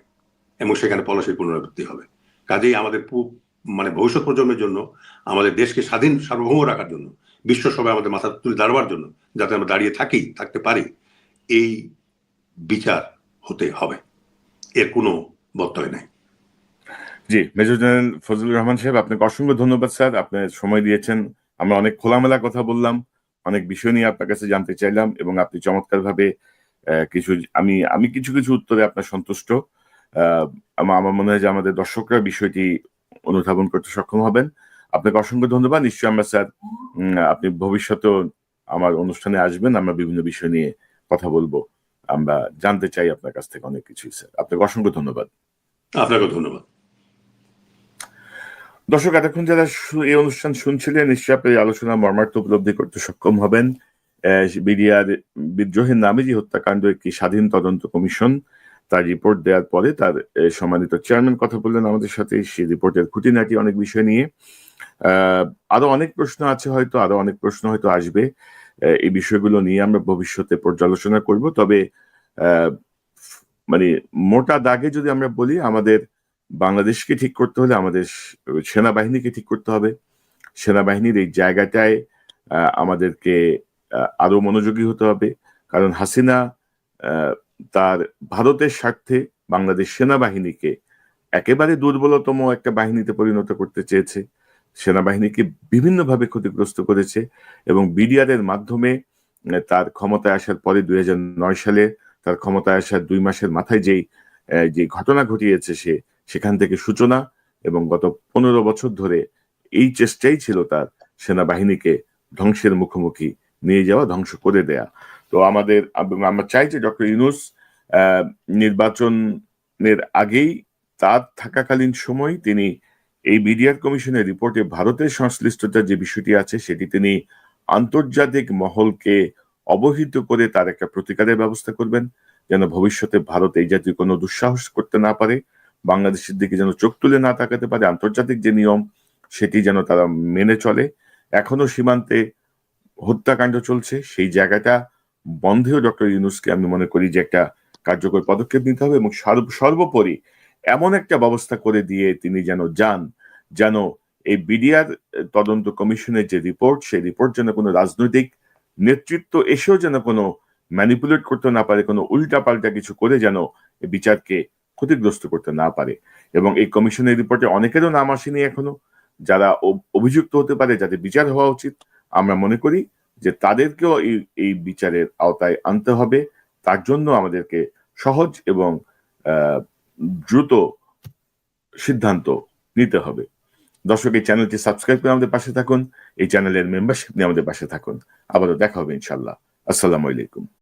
এবং সেখানে পলাশির পুনরাবৃত্তি হবে। কাজেই আমাদের মানে ভবিষ্যৎ প্রজন্মের জন্য, আমাদের দেশকে স্বাধীন সার্বভৌম রাখার জন্য, বিশ্ব সভায় আমাদের মাথা তুলে দাঁড়াবার জন্য, যাতে আমরা দাঁড়িয়ে থাকতে পারি, এই বিচার হতে হবে, এর কোনো বক্তব্য নাই। জি, মেজর জেনারেল ফজলুর রহমান সাহেব, আপনাকে অসংখ্য ধন্যবাদ স্যার, আপনি সময় দিয়েছেন। আমরা অনেক খোলামেলা কথা বললাম, অনেক বিষয় নিয়ে আপনার কাছে জানতে চাইলাম এবং আপনি চমৎকার ভাবে কিছু আমি কিছু কিছু উত্তরে আপনার সন্তুষ্ট। আমার মনে হয় যে আমাদের দর্শকরা বিষয়টি অনুধাবন করতে সক্ষম হবেন। আপনাকে অসংখ্য ধন্যবাদ। নিশ্চয়ই আমরা স্যার, আপনি ভবিষ্যতেও আমার অনুষ্ঠানে আসবেন, আমরা বিভিন্ন বিষয় নিয়ে কথা বলবো। আমরা জানতে চাই আপনার কাছ থেকে অনেক কিছুই স্যার। আপনাকে অসংখ্য ধন্যবাদ। আপনাকেও ধন্যবাদ। দর্শক, এতক্ষণ যারা এই অনুষ্ঠান শুনছিলেন, নিশ্চয়ই আপনি আলোচনা মর্মার্থ উপলব্ধি করতে সক্ষম হবেন। বিডিআর বিদ্রোহের নামে যে হত্যাকাণ্ড, একটি স্বাধীন তদন্ত কমিশন তার রিপোর্ট দেওয়ার পরে তার সম্মানিত চেয়ারম্যান কথা বললেন আমাদের সাথে সেই রিপোর্টের খুঁটিনাটি অনেক বিষয় নিয়ে। আরো অনেক প্রশ্ন আছে, হয়তো আরো অনেক প্রশ্ন হয়তো আসবে। এই বিষয়গুলো নিয়ে আমরা ভবিষ্যতে পর্যালোচনা করব। তবে মানে মোটা দাগে যদি আমরা বলি, আমাদের বাংলাদেশকে ঠিক করতে হলে আমাদের সেনাবাহিনীকে ঠিক করতে হবে। সেনাবাহিনীর এই জায়গাটায় আমাদেরকে আরো মনোযোগী হতে হবে। কারণ হাসিনা তার ভারতের স্বার্থে বাংলাদেশ সেনাবাহিনীকে একেবারে দুর্বলতম একটা বাহিনীতে পরিণত করতে চেয়েছে। সেনাবাহিনীকে বিভিন্নভাবে ক্ষতিগ্রস্ত করেছে এবং বিডিআর এর মাধ্যমে তার ক্ষমতায় আসার পরে 2009 সালে তার ক্ষমতায় আসার 2 মাসের মাথায় যে ঘটনা ঘটিয়েছে সেখান থেকে সূচনা, এবং গত 15 বছর ধরে এই চেষ্টাই ছিল তার সেনাবাহিনীকে ধ্বংসের মুখোমুখি নিয়ে যাওয়া, ধ্বংস করে দেয়া। তো আমরা চাই যে ডক্টর ইউনূস নির্বাচনের আগেই, তার থাকাকালীন সময় তিনি এই বিডিআর কমিশনের রিপোর্টে ভারতের সংশ্লিষ্টতার যে বিষয়টি আছে সেটি তিনি আন্তর্জাতিক মহলকে অবহিত করে তার একটা প্রতিকারের ব্যবস্থা করবেন, যেন ভবিষ্যতে ভারত এই জাতীয় কোনো দুঃসাহস করতে না পারে, বাংলাদেশের দিকে যেন চোখ তুলে না তাকাতে পারে। আন্তর্জাতিক যে নিয়ম সেটি যেন তারা মেনে চলে। এখনো সীমান্তে হত্যাকাণ্ড চলছে, সেই জায়গাটা বন্ধেও ডক্টর ইউনূসকে আমি মনে করি যে একটা কার্যকর পদক্ষেপ নিতে হবে এবং সর্বোপরি এমন একটা ব্যবস্থা করে দিয়ে তিনি যেন এই বিডিআর তদন্ত কমিশনের যে রিপোর্ট, সেই রিপোর্ট যেন কোনো রাজনৈতিক নেতৃত্ব এসেও যেন কোনো ম্যানিপুলেট করতে না পারে, কোনো উল্টা পাল্টা কিছু করে যেন এই বিচারকে ক্ষতিগ্রস্ত করতে না পারে। এবং এই কমিশনের রিপোর্টে অনেকেরও নাম আসেনি এখনো, যারা অভিযুক্ত হতে পারে, যাদের বিচার হওয়া উচিত। আমরা মনে করি যে তাদেরকেও এই বিচারের আওতায় আনতে হবে। তার জন্য আমাদেরকে সহজ এবং দ্রুত সিদ্ধান্ত নিতে হবে। দর্শক, এই চ্যানেলটি সাবস্ক্রাইব করে আমাদের পাশে থাকুন, এই চ্যানেলের মেম্বারশিপ নিয়ে আমাদের পাশে থাকুন। আবারও দেখা হবে ইনশাল্লাহ। আসসালামু আলাইকুম।